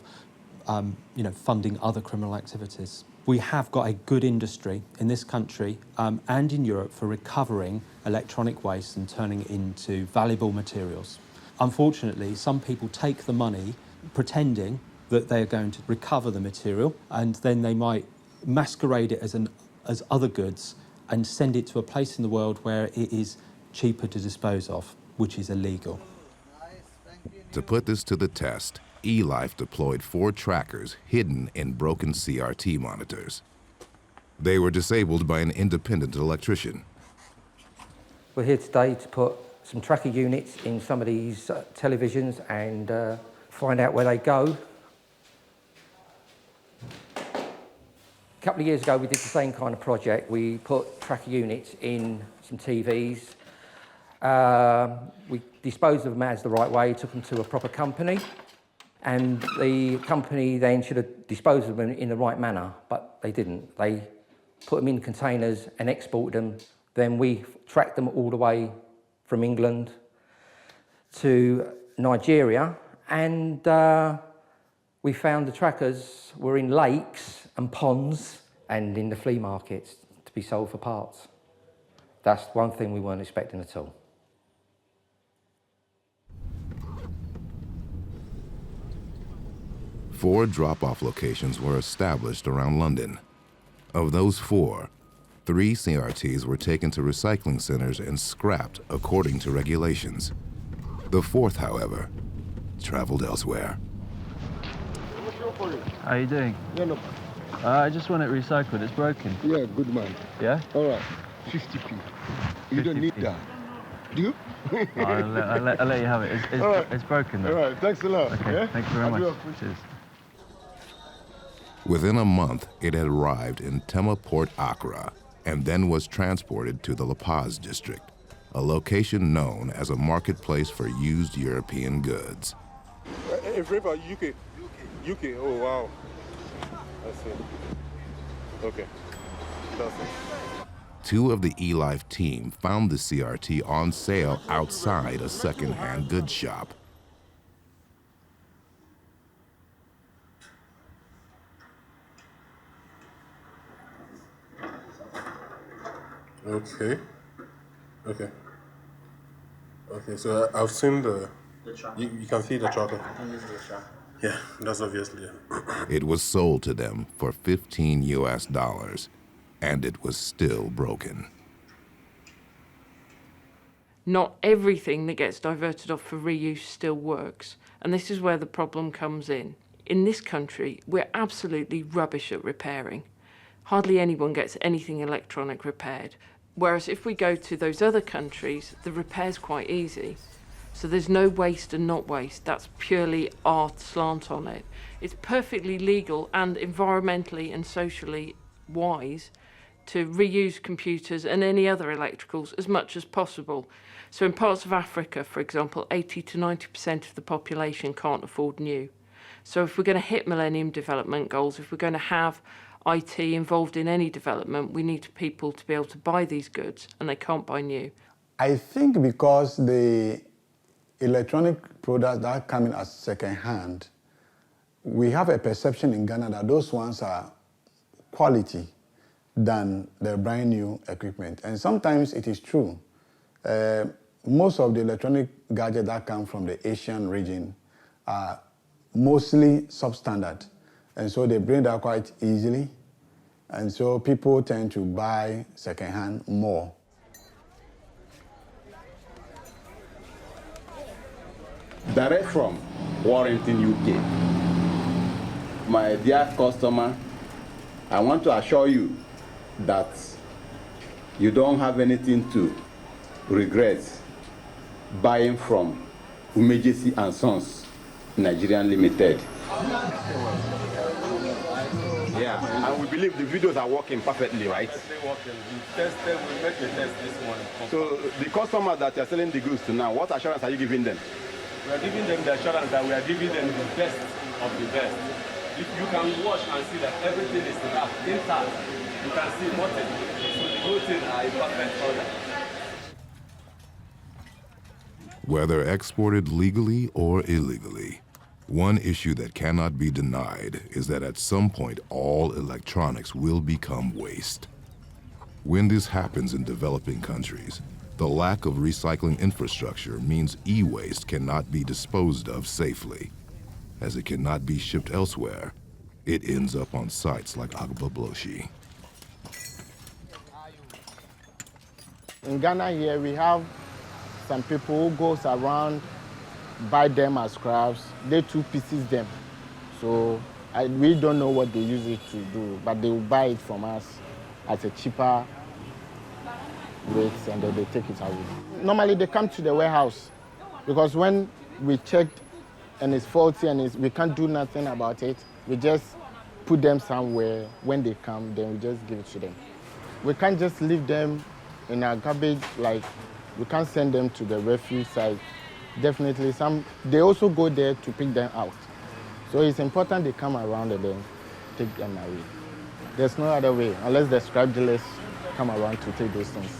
[SPEAKER 7] funding other criminal activities. We have got a good industry in this country and in Europe for recovering electronic waste and turning it into valuable materials. Unfortunately, some people take the money pretending that they're going to recover the material, and then they might masquerade it as other goods and send it to a place in the world where it is cheaper to dispose of, which is illegal.
[SPEAKER 2] To put this to the test, eLife deployed 4 trackers hidden in broken CRT monitors. They were disabled by an independent electrician.
[SPEAKER 22] We're here today to put some tracker units in some of these televisions and find out where they go. A couple of years ago we did the same kind of project. We put tracker units in some TVs. We disposed of them as the right way, took them to a proper company, and the company then should have disposed of them in the right manner, but they didn't. They put them in containers and exported them. Then we tracked them all the way from England to Nigeria, and we found the trackers were in lakes and ponds and in the flea markets to be sold for parts. That's one thing we weren't expecting at all.
[SPEAKER 2] Four drop-off locations were established around London. Of those 4, 3 CRTs were taken to recycling centers and scrapped according to regulations. The 4th, however, traveled elsewhere.
[SPEAKER 23] How are you doing?
[SPEAKER 24] Yeah, no.
[SPEAKER 23] I just want it recycled. It's broken.
[SPEAKER 24] Yeah, good man.
[SPEAKER 23] Yeah?
[SPEAKER 24] All right. 50p. You don't need that. Do you?
[SPEAKER 23] I'll let you have it.
[SPEAKER 24] All right.
[SPEAKER 23] It's broken though.
[SPEAKER 24] All right. Thanks a lot.
[SPEAKER 23] Okay.
[SPEAKER 24] Yeah?
[SPEAKER 23] Thank you very much. Cheers.
[SPEAKER 2] Within a month, it had arrived in Tema Port Accra and then was transported to the La Paz district, a location known as a marketplace for used European goods.
[SPEAKER 24] River, UK. UK. Oh, wow. I see. Okay. That's it.
[SPEAKER 2] 2 of the eLife team found the CRT on sale outside a second-hand goods shop.
[SPEAKER 24] Okay. Okay. Okay, so I've seen the tracker. You can see the tracker. Yeah, that's obviously it.
[SPEAKER 2] It was sold to them for $15 US, and it was still broken.
[SPEAKER 4] Not everything that gets diverted off for reuse still works, and this is where the problem comes in. In this country, we're absolutely rubbish at repairing. Hardly anyone gets anything electronic repaired. Whereas if we go to those other countries, the repair's quite easy. So there's no waste and not waste. That's purely our slant on it. It's perfectly legal and environmentally and socially wise to reuse computers and any other electricals as much as possible. So in parts of Africa, for example, 80 to 90% of the population can't afford new. So if we're going to hit Millennium Development Goals, if we're going to have IT involved in any development, we need people to be able to buy these goods, and they can't buy new.
[SPEAKER 1] I think because the electronic products that are coming as second-hand, we have a perception in Ghana that those ones are quality than the brand new equipment. And sometimes it is true. Most of the electronic gadgets that come from the Asian region are mostly substandard. And so they bring that quite easily. And so people tend to buy secondhand more.
[SPEAKER 25] Direct from Warrington, UK. My dear customer, I want to assure you that you don't have anything to regret buying from Umejesi and Sons, Nigerian Limited. Yeah, and we believe the videos are working perfectly, right?
[SPEAKER 21] Perfectly working. We tested, we made the test this morning.
[SPEAKER 25] So the customers that you're selling the goods to now, what assurance are you giving them?
[SPEAKER 21] We are giving them the assurance that we are giving them the best of the best. If you can watch and see that everything is intact, you can see nothing. So the whole thing are in perfect order.
[SPEAKER 2] Whether exported legally or illegally, one issue that cannot be denied is that at some point all electronics will become waste. When this happens in developing countries, the lack of recycling infrastructure means e-waste cannot be disposed of safely. As it cannot be shipped elsewhere, it ends up on sites like Agbogbloshie.
[SPEAKER 5] In Ghana here, we have some people who goes around, buy them as scraps. They two pieces them. So we don't know what they use it to do, but they will buy it from us at a cheaper rate, and then they take it away. Normally they come to the warehouse because when we checked and it's faulty and we can't do nothing about it, we just put them somewhere. When they come, then we just give it to them. We can't just leave them in our garbage, like we can't send them to the refuse site. Definitely they also go there to pick them out. So it's important they come around and then take them away. There's no other way, unless the scrap dealers come around to take those things.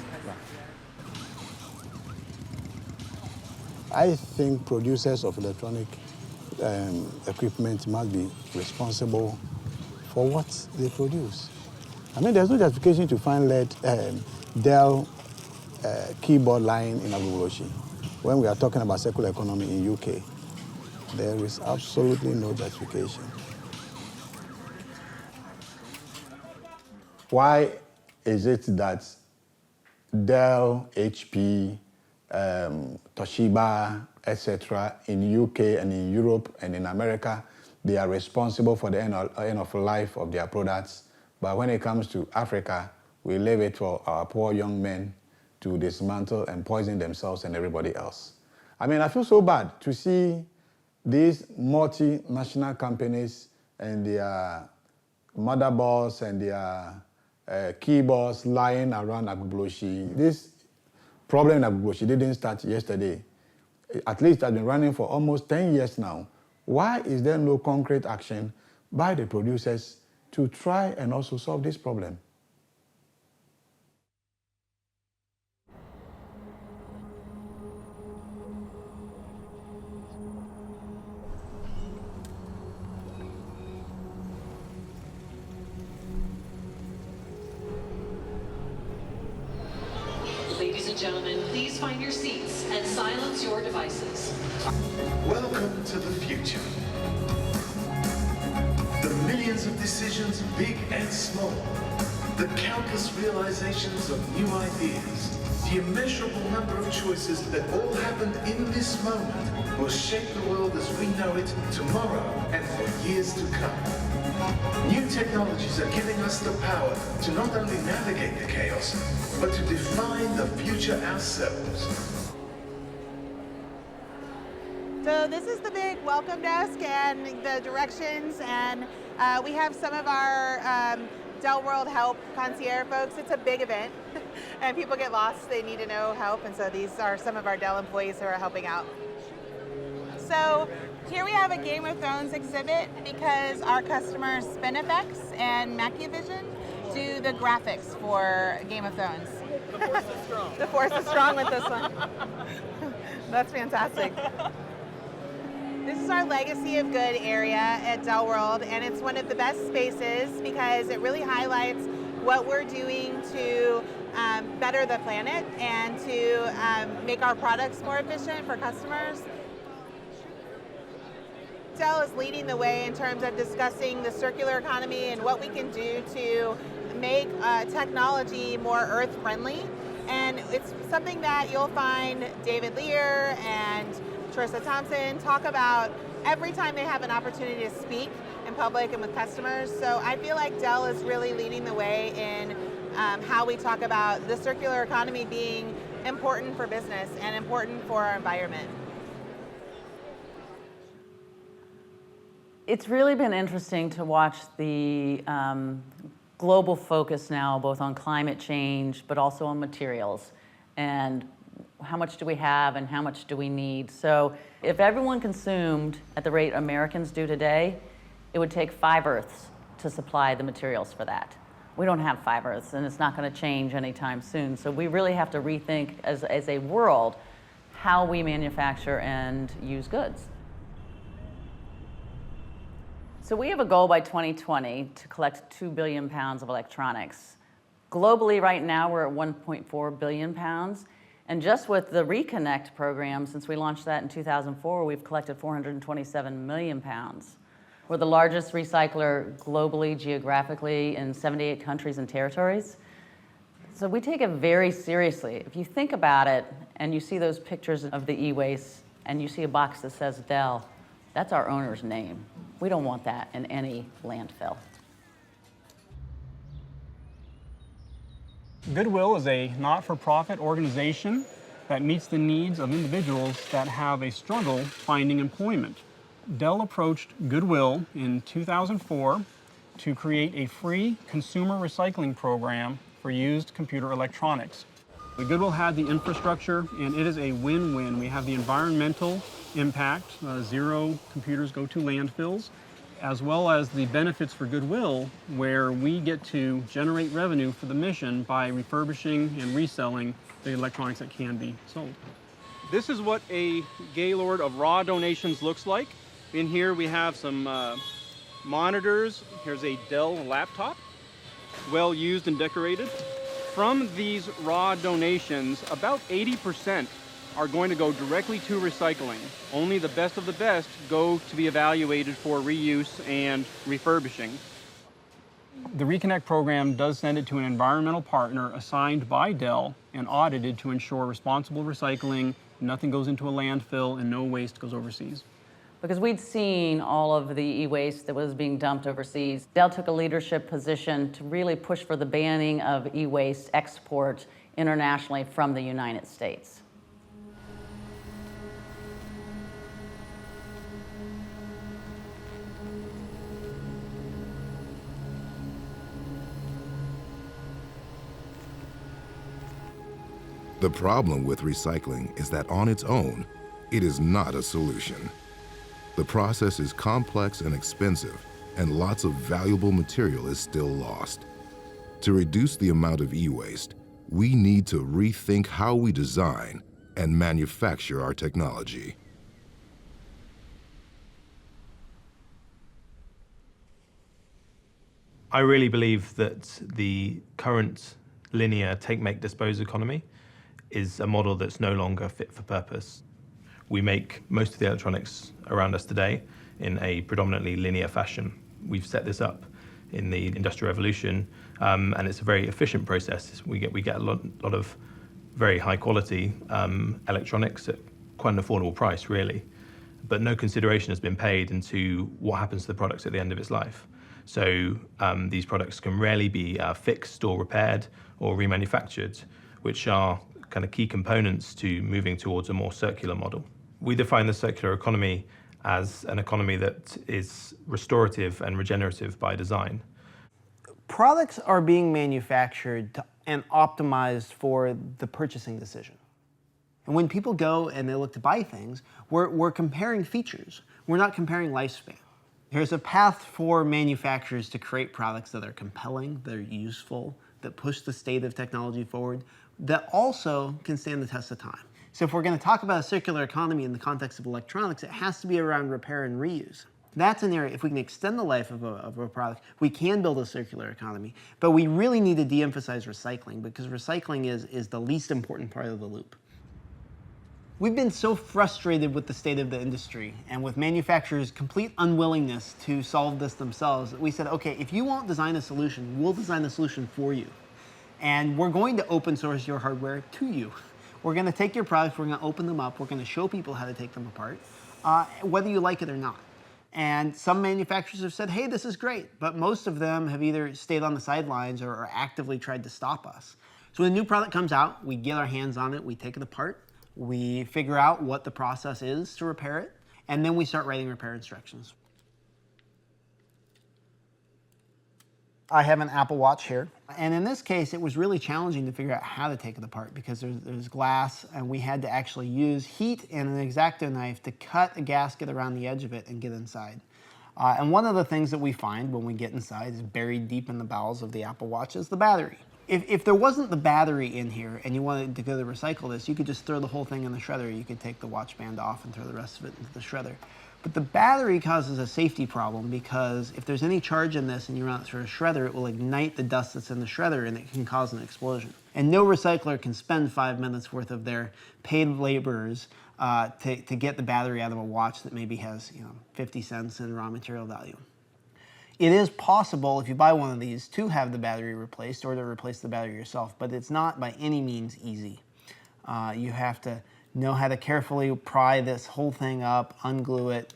[SPEAKER 1] I think producers of electronic equipment must be responsible for what they produce. I mean, there's no justification to find Dell keyboard lying in Agbogbloshie. When we are talking about circular economy in UK, there is absolutely no justification. Why is it that Dell, HP, Toshiba, etc., in UK and in Europe and in America, they are responsible for the end of life of their products, but when it comes to Africa, we leave it for our poor young men to dismantle and poison themselves and everybody else? I mean, I feel so bad to see these multinational companies and their motherboards and their keyboards lying around Agbogbloshie. This problem in Agbogbloshie didn't start yesterday. At least it's been running for almost 10 years now. Why is there no concrete action by the producers to try and also solve this problem?
[SPEAKER 3] Ladies and gentlemen, please find your seats and silence your devices.
[SPEAKER 8] Welcome to the future. The millions of decisions, big and small. The countless realizations of new ideas. The immeasurable number of choices that all happened in this moment will shape the world as we know it tomorrow and for years to come. New technologies are giving us the power to not only navigate the chaos, but to define the future ourselves.
[SPEAKER 9] So this is the big welcome desk and the directions, and we have some of our Dell World Help concierge folks. It's a big event and people get lost, they need to know help, and so these are some of our Dell employees who are helping out. So here we have a Game of Thrones exhibit because our customers SpinFX and Machiavision do the graphics for Game of Thrones.
[SPEAKER 10] The force is strong.
[SPEAKER 9] The force is strong with this one. That's fantastic. This is our Legacy of Good area at Dell World, and it's one of the best spaces because it really highlights what we're doing to better the planet and to make our products more efficient for customers. Dell is leading the way in terms of discussing the circular economy and what we can do to make technology more earth-friendly. And it's something that you'll find David Lear and Trissa Thompson talk about every time they have an opportunity to speak in public and with customers. So I feel like Dell is really leading the way in how we talk about the circular economy being important for business and important for our environment.
[SPEAKER 10] It's really been interesting to watch the global focus now, both on climate change, but also on materials. And how much do we have and how much do we need? So if everyone consumed at the rate Americans do today, it would take 5 Earths to supply the materials for that. We don't have 5 Earths, and it's not going to change anytime soon. So we really have to rethink as a world how we manufacture and use goods. So we have a goal by 2020 to collect 2 billion pounds of electronics. Globally right now we're at 1.4 billion pounds. And just with the Reconnect program, since we launched that in 2004, we've collected 427 million pounds. We're the largest recycler globally, geographically, in 78 countries and territories. So we take it very seriously. If you think about it, and you see those pictures of the e-waste, and you see a box that says Dell, that's our owner's name. We don't want that in any landfill.
[SPEAKER 11] Goodwill is a not-for-profit organization that meets the needs of individuals that have a struggle finding employment. Dell approached Goodwill in 2004 to create a free consumer recycling program for used computer electronics. The Goodwill had the infrastructure, and it is a win-win. We have the environmental impact, 0 computers go to landfills, as well as the benefits for Goodwill, where we get to generate revenue for the mission by refurbishing and reselling the electronics that can be sold. This is what a Gaylord of raw donations looks like. In here we have some monitors. Here's a Dell laptop, well used and decorated. From these raw donations, about 80% are going to go directly to recycling. Only the best of the best go to be evaluated for reuse and refurbishing. The Reconnect program does send it to an environmental partner assigned by Dell and audited to ensure responsible recycling, nothing goes into a landfill, and no waste goes overseas.
[SPEAKER 10] Because we'd seen all of the e-waste that was being dumped overseas, Dell took a leadership position to really push for the banning of e-waste export internationally from the United States.
[SPEAKER 2] The problem with recycling is that on its own, it is not a solution. The process is complex and expensive, and lots of valuable material is still lost. To reduce the amount of e-waste, we need to rethink how we design and manufacture our technology.
[SPEAKER 12] I really believe that the current linear take, make, dispose economy is a model that's no longer fit for purpose. We make most of the electronics around us today in a predominantly linear fashion. We've set this up in the Industrial Revolution, and it's a very efficient process. We get a lot of very high quality electronics at quite an affordable price, really. But no consideration has been paid into what happens to the products at the end of its life. So these products can rarely be fixed or repaired or remanufactured, which are kind of key components to moving towards a more circular model. We define the circular economy as an economy that is restorative and regenerative by design.
[SPEAKER 14] Products are being manufactured and optimized for the purchasing decision. And when people go and they look to buy things, we're comparing features. We're not comparing lifespan. There's a path for manufacturers to create products that are compelling, that are useful, that push the state of technology forward, that also can stand the test of time. So if we're going to talk about a circular economy in the context of electronics, it has to be around repair and reuse. That's an area, if we can extend the life of a product, we can build a circular economy. But we really need to de-emphasize recycling, because recycling is the least important part of the loop. We've been so frustrated with the state of the industry and with manufacturers' complete unwillingness to solve this themselves that we said, okay, if you won't design a solution, we'll design the solution for you. And we're going to open source your hardware to you. We're going to take your products, we're going to open them up, we're going to show people how to take them apart, whether you like it or not. And some manufacturers have said, hey, this is great, but most of them have either stayed on the sidelines or actively tried to stop us. So when a new product comes out, we get our hands on it, we take it apart, we figure out what the process is to repair it, and then we start writing repair instructions. I have an Apple Watch here, and in this case, it was really challenging to figure out how to take it apart because there's glass, and we had to actually use heat and an X-Acto knife to cut a gasket around the edge of it and get inside. And one of the things that we find when we get inside is buried deep in the bowels of the Apple Watch is the battery. If there wasn't the battery in here and you wanted to go to recycle this, you could just throw the whole thing in the shredder. You could take the watch band off and throw the rest of it into the shredder. But the battery causes a safety problem because if there's any charge in this and you run it through a shredder, it will ignite the dust that's in the shredder and it can cause an explosion. And no recycler can spend 5 minutes worth of their paid laborers to get the battery out of a watch that maybe has 50 cents in raw material value. It is possible, if you buy one of these, to have the battery replaced or to replace the battery yourself, but it's not by any means easy. You have to know how to carefully pry this whole thing up, unglue it,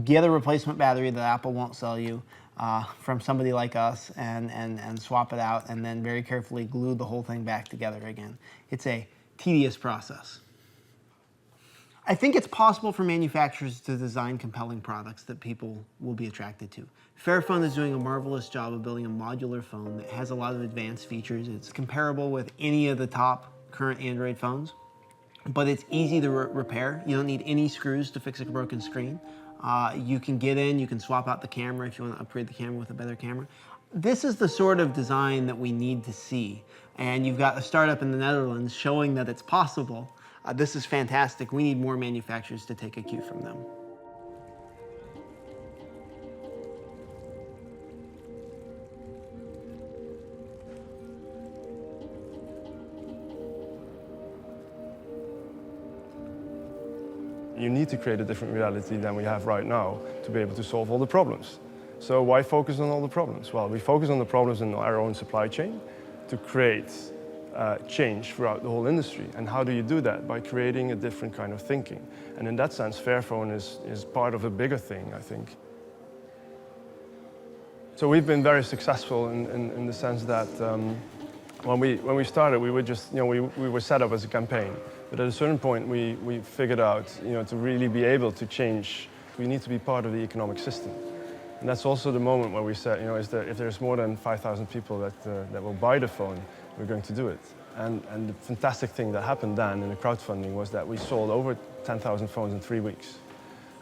[SPEAKER 14] get a replacement battery that Apple won't sell you from somebody like us, and swap it out, and then very carefully glue the whole thing back together again. It's a tedious process. I think it's possible for manufacturers to design compelling products that people will be attracted to. Fairphone is doing a marvelous job of building a modular phone that has a lot of advanced features. It's comparable with any of the top current Android phones, but it's easy to repair. You don't need any screws to fix a broken screen. You can get in, you can swap out the camera if you want to upgrade the camera with a better camera. This is the sort of design that we need to see. And you've got a startup in the Netherlands showing that it's possible. This is fantastic. We need more manufacturers to take a cue from them.
[SPEAKER 16] You need to create a different reality than we have right now to be able to solve all the problems. So why focus on all the problems? Well, we focus on the problems in our own supply chain to create change throughout the whole industry. And how do you do that? By creating a different kind of thinking. And in that sense, Fairphone is part of a bigger thing, I think. So we've been very successful in the sense that when we started, we were just, we were set up as a campaign. But at a certain point, we figured out, to really be able to change, we need to be part of the economic system. And that's also the moment where we said, if there's more than 5,000 people that will buy the phone, we're going to do it. And the fantastic thing that happened then in the crowdfunding was that we sold over 10,000 phones in 3 weeks.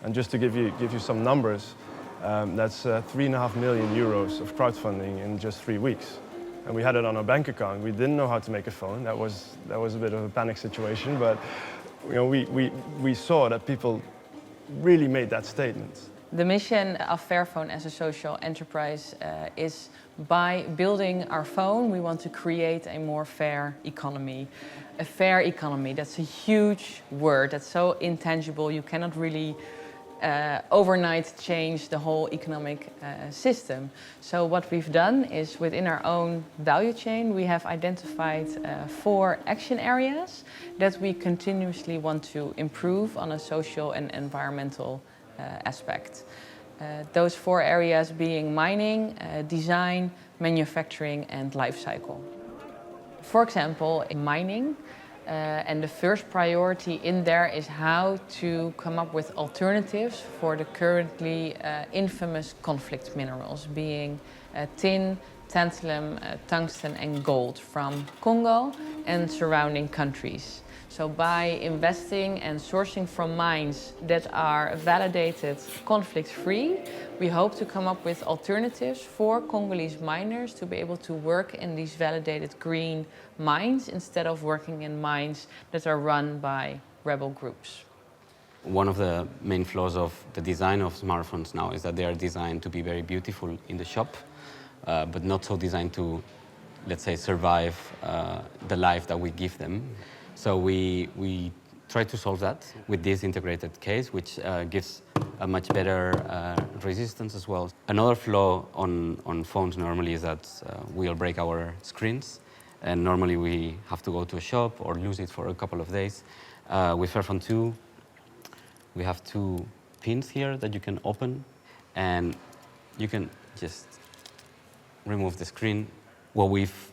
[SPEAKER 16] And just to give you some numbers, that's 3.5 million euros of crowdfunding in just 3 weeks. And we had it on our bank account. We didn't know how to make a phone. That was a bit of a panic situation, but we saw that people really made that statement.
[SPEAKER 17] The mission of Fairphone as a social enterprise is by building our phone, we want to create a more fair economy. A fair economy, that's a huge word, that's so intangible, you cannot really overnight change the whole economic system. So what we've done is within our own value chain, we have identified 4 action areas that we continuously want to improve on a social and environmental aspect. Those 4 areas being mining, design, manufacturing and life cycle. For example, in mining, and the first priority in there is how to come up with alternatives for the currently infamous conflict minerals, being tin, tantalum, tungsten and gold from Congo and surrounding countries. So by investing and sourcing from mines that are validated conflict-free, we hope to come up with alternatives for Congolese miners to be able to work in these validated green mines instead of working in mines that are run by rebel groups.
[SPEAKER 18] One of the main flaws of the design of smartphones now is that they are designed to be very beautiful in the shop, but not so designed to, let's say, survive the life that we give them. So we try to solve that with this integrated case, which gives a much better resistance as well. Another flaw on phones normally is that we'll break our screens, and normally we have to go to a shop or lose it for a couple of days. With Fairphone 2, we have 2 pins here that you can open, and you can just remove the screen. What we've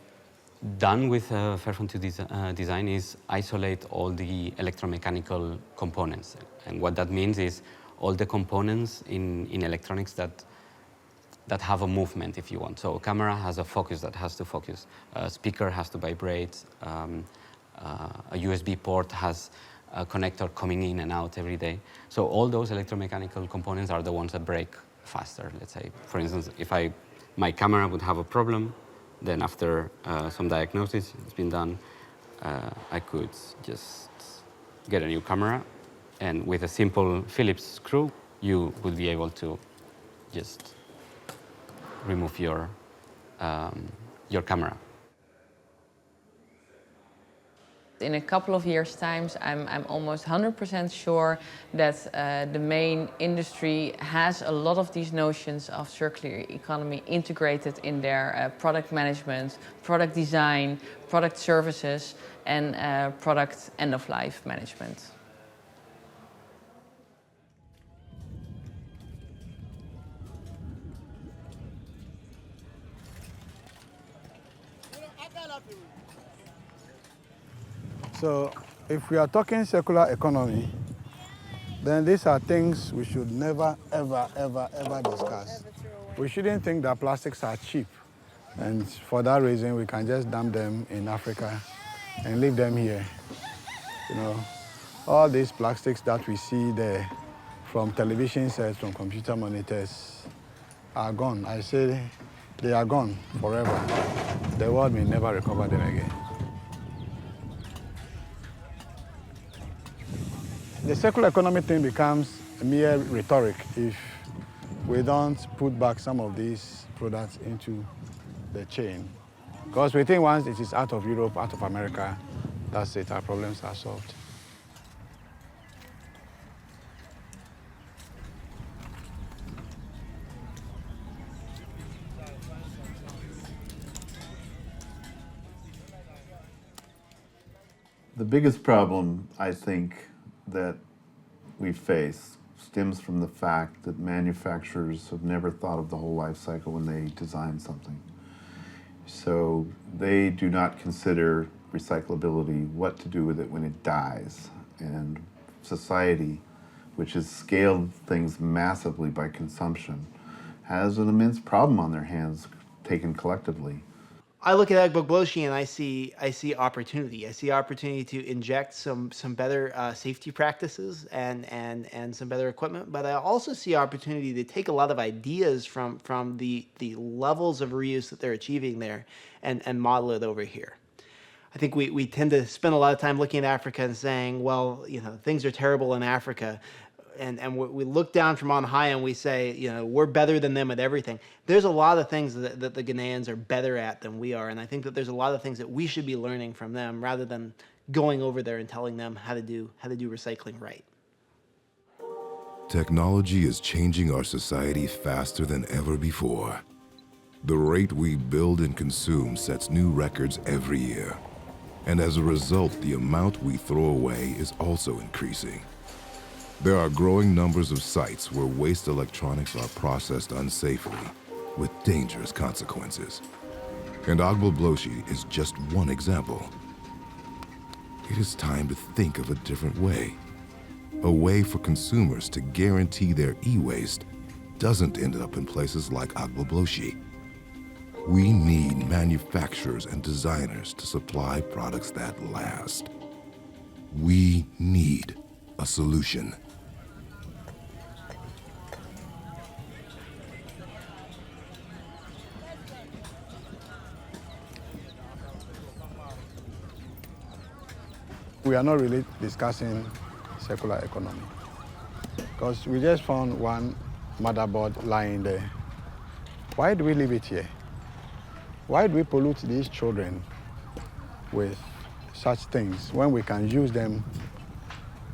[SPEAKER 18] done with Fairphone 2 design is isolate all the electromechanical components. And what that means is all the components in electronics that have a movement, if you want. So a camera has a focus that has to focus. A speaker has to vibrate. A USB port has a connector coming in and out every day. So all those electromechanical components are the ones that break faster, let's say. For instance, if my camera would have a problem, then after some diagnosis has been done, I could just get a new camera, and with a simple Phillips screw, you would be able to just remove your camera.
[SPEAKER 17] In a couple of years' time, I'm almost 100% sure that the main industry has a lot of these notions of circular economy integrated in their product management, product design, product services, and product end-of-life management.
[SPEAKER 1] So if we are talking circular economy, then these are things we should never, ever, ever, ever discuss. We shouldn't think that plastics are cheap. And for that reason, we can just dump them in Africa and leave them here. You know, all these plastics that we see there, from television sets, from computer monitors, are gone. I say they are gone forever. The world may never recover them again. The circular economy thing becomes mere rhetoric if we don't put back some of these products into the chain. Because we think once it is out of Europe, out of America, that's it, our problems are solved.
[SPEAKER 6] The biggest problem, I think, that we face stems from the fact that manufacturers have never thought of the whole life cycle when they design something. So they do not consider recyclability, what to do with it when it dies. And society, which has scaled things massively by consumption, has an immense problem on their hands taken collectively.
[SPEAKER 14] I look at Agbogbloshie and I see opportunity. I see opportunity to inject some better safety practices and some better equipment. But I also see opportunity to take a lot of ideas from the levels of reuse that they're achieving there and model it over here. I think we tend to spend a lot of time looking at Africa and saying, well, you know, things are terrible in Africa. And we look down from on high and we say, you know, we're better than them at everything. There's a lot of things that the Ghanaians are better at than we are. And I think that there's a lot of things that we should be learning from them rather than going over there and telling them how to do recycling right.
[SPEAKER 2] Technology is changing our society faster than ever before. The rate we build and consume sets new records every year. And as a result, the amount we throw away is also increasing. There are growing numbers of sites where waste electronics are processed unsafely, with dangerous consequences. And Agbogbloshie is just one example. It is time to think of a different way. A way for consumers to guarantee their e-waste doesn't end up in places like Agbogbloshie. We need manufacturers and designers to supply products that last. We need a solution.
[SPEAKER 1] We are not really discussing circular economy because we just found one motherboard lying there. Why do we leave it here? Why do we pollute these children with such things when we can use them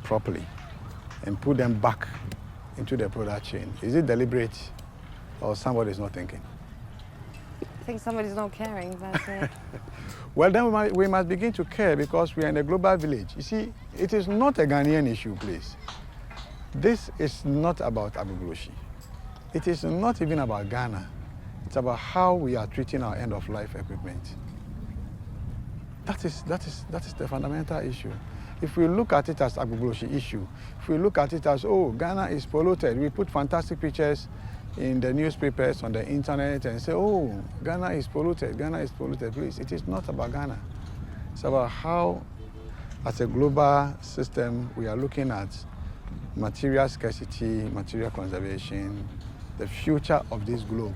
[SPEAKER 1] properly and put them back into the product chain? Is it deliberate or somebody's not thinking?
[SPEAKER 13] I think somebody's not caring, that's it.
[SPEAKER 1] Well, then we must begin to care because we are in a global village. You see, it is not a Ghanaian issue, please. This is not about Agbogbloshie. It is not even about Ghana. It's about how we are treating our end-of-life equipment. That is the fundamental issue. If we look at it as Agbogbloshie issue, if we look at it as, oh, Ghana is polluted, we put fantastic pictures in the newspapers, on the internet, and say, oh, Ghana is polluted, please. It is not about Ghana. It's about how, as a global system, we are looking at material scarcity, material conservation. The future of this globe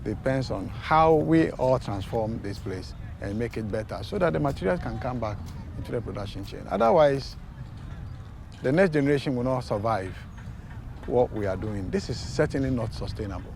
[SPEAKER 1] depends on how we all transform this place and make it better so that the materials can come back into the production chain. Otherwise, the next generation will not survive what we are doing. This is certainly not sustainable.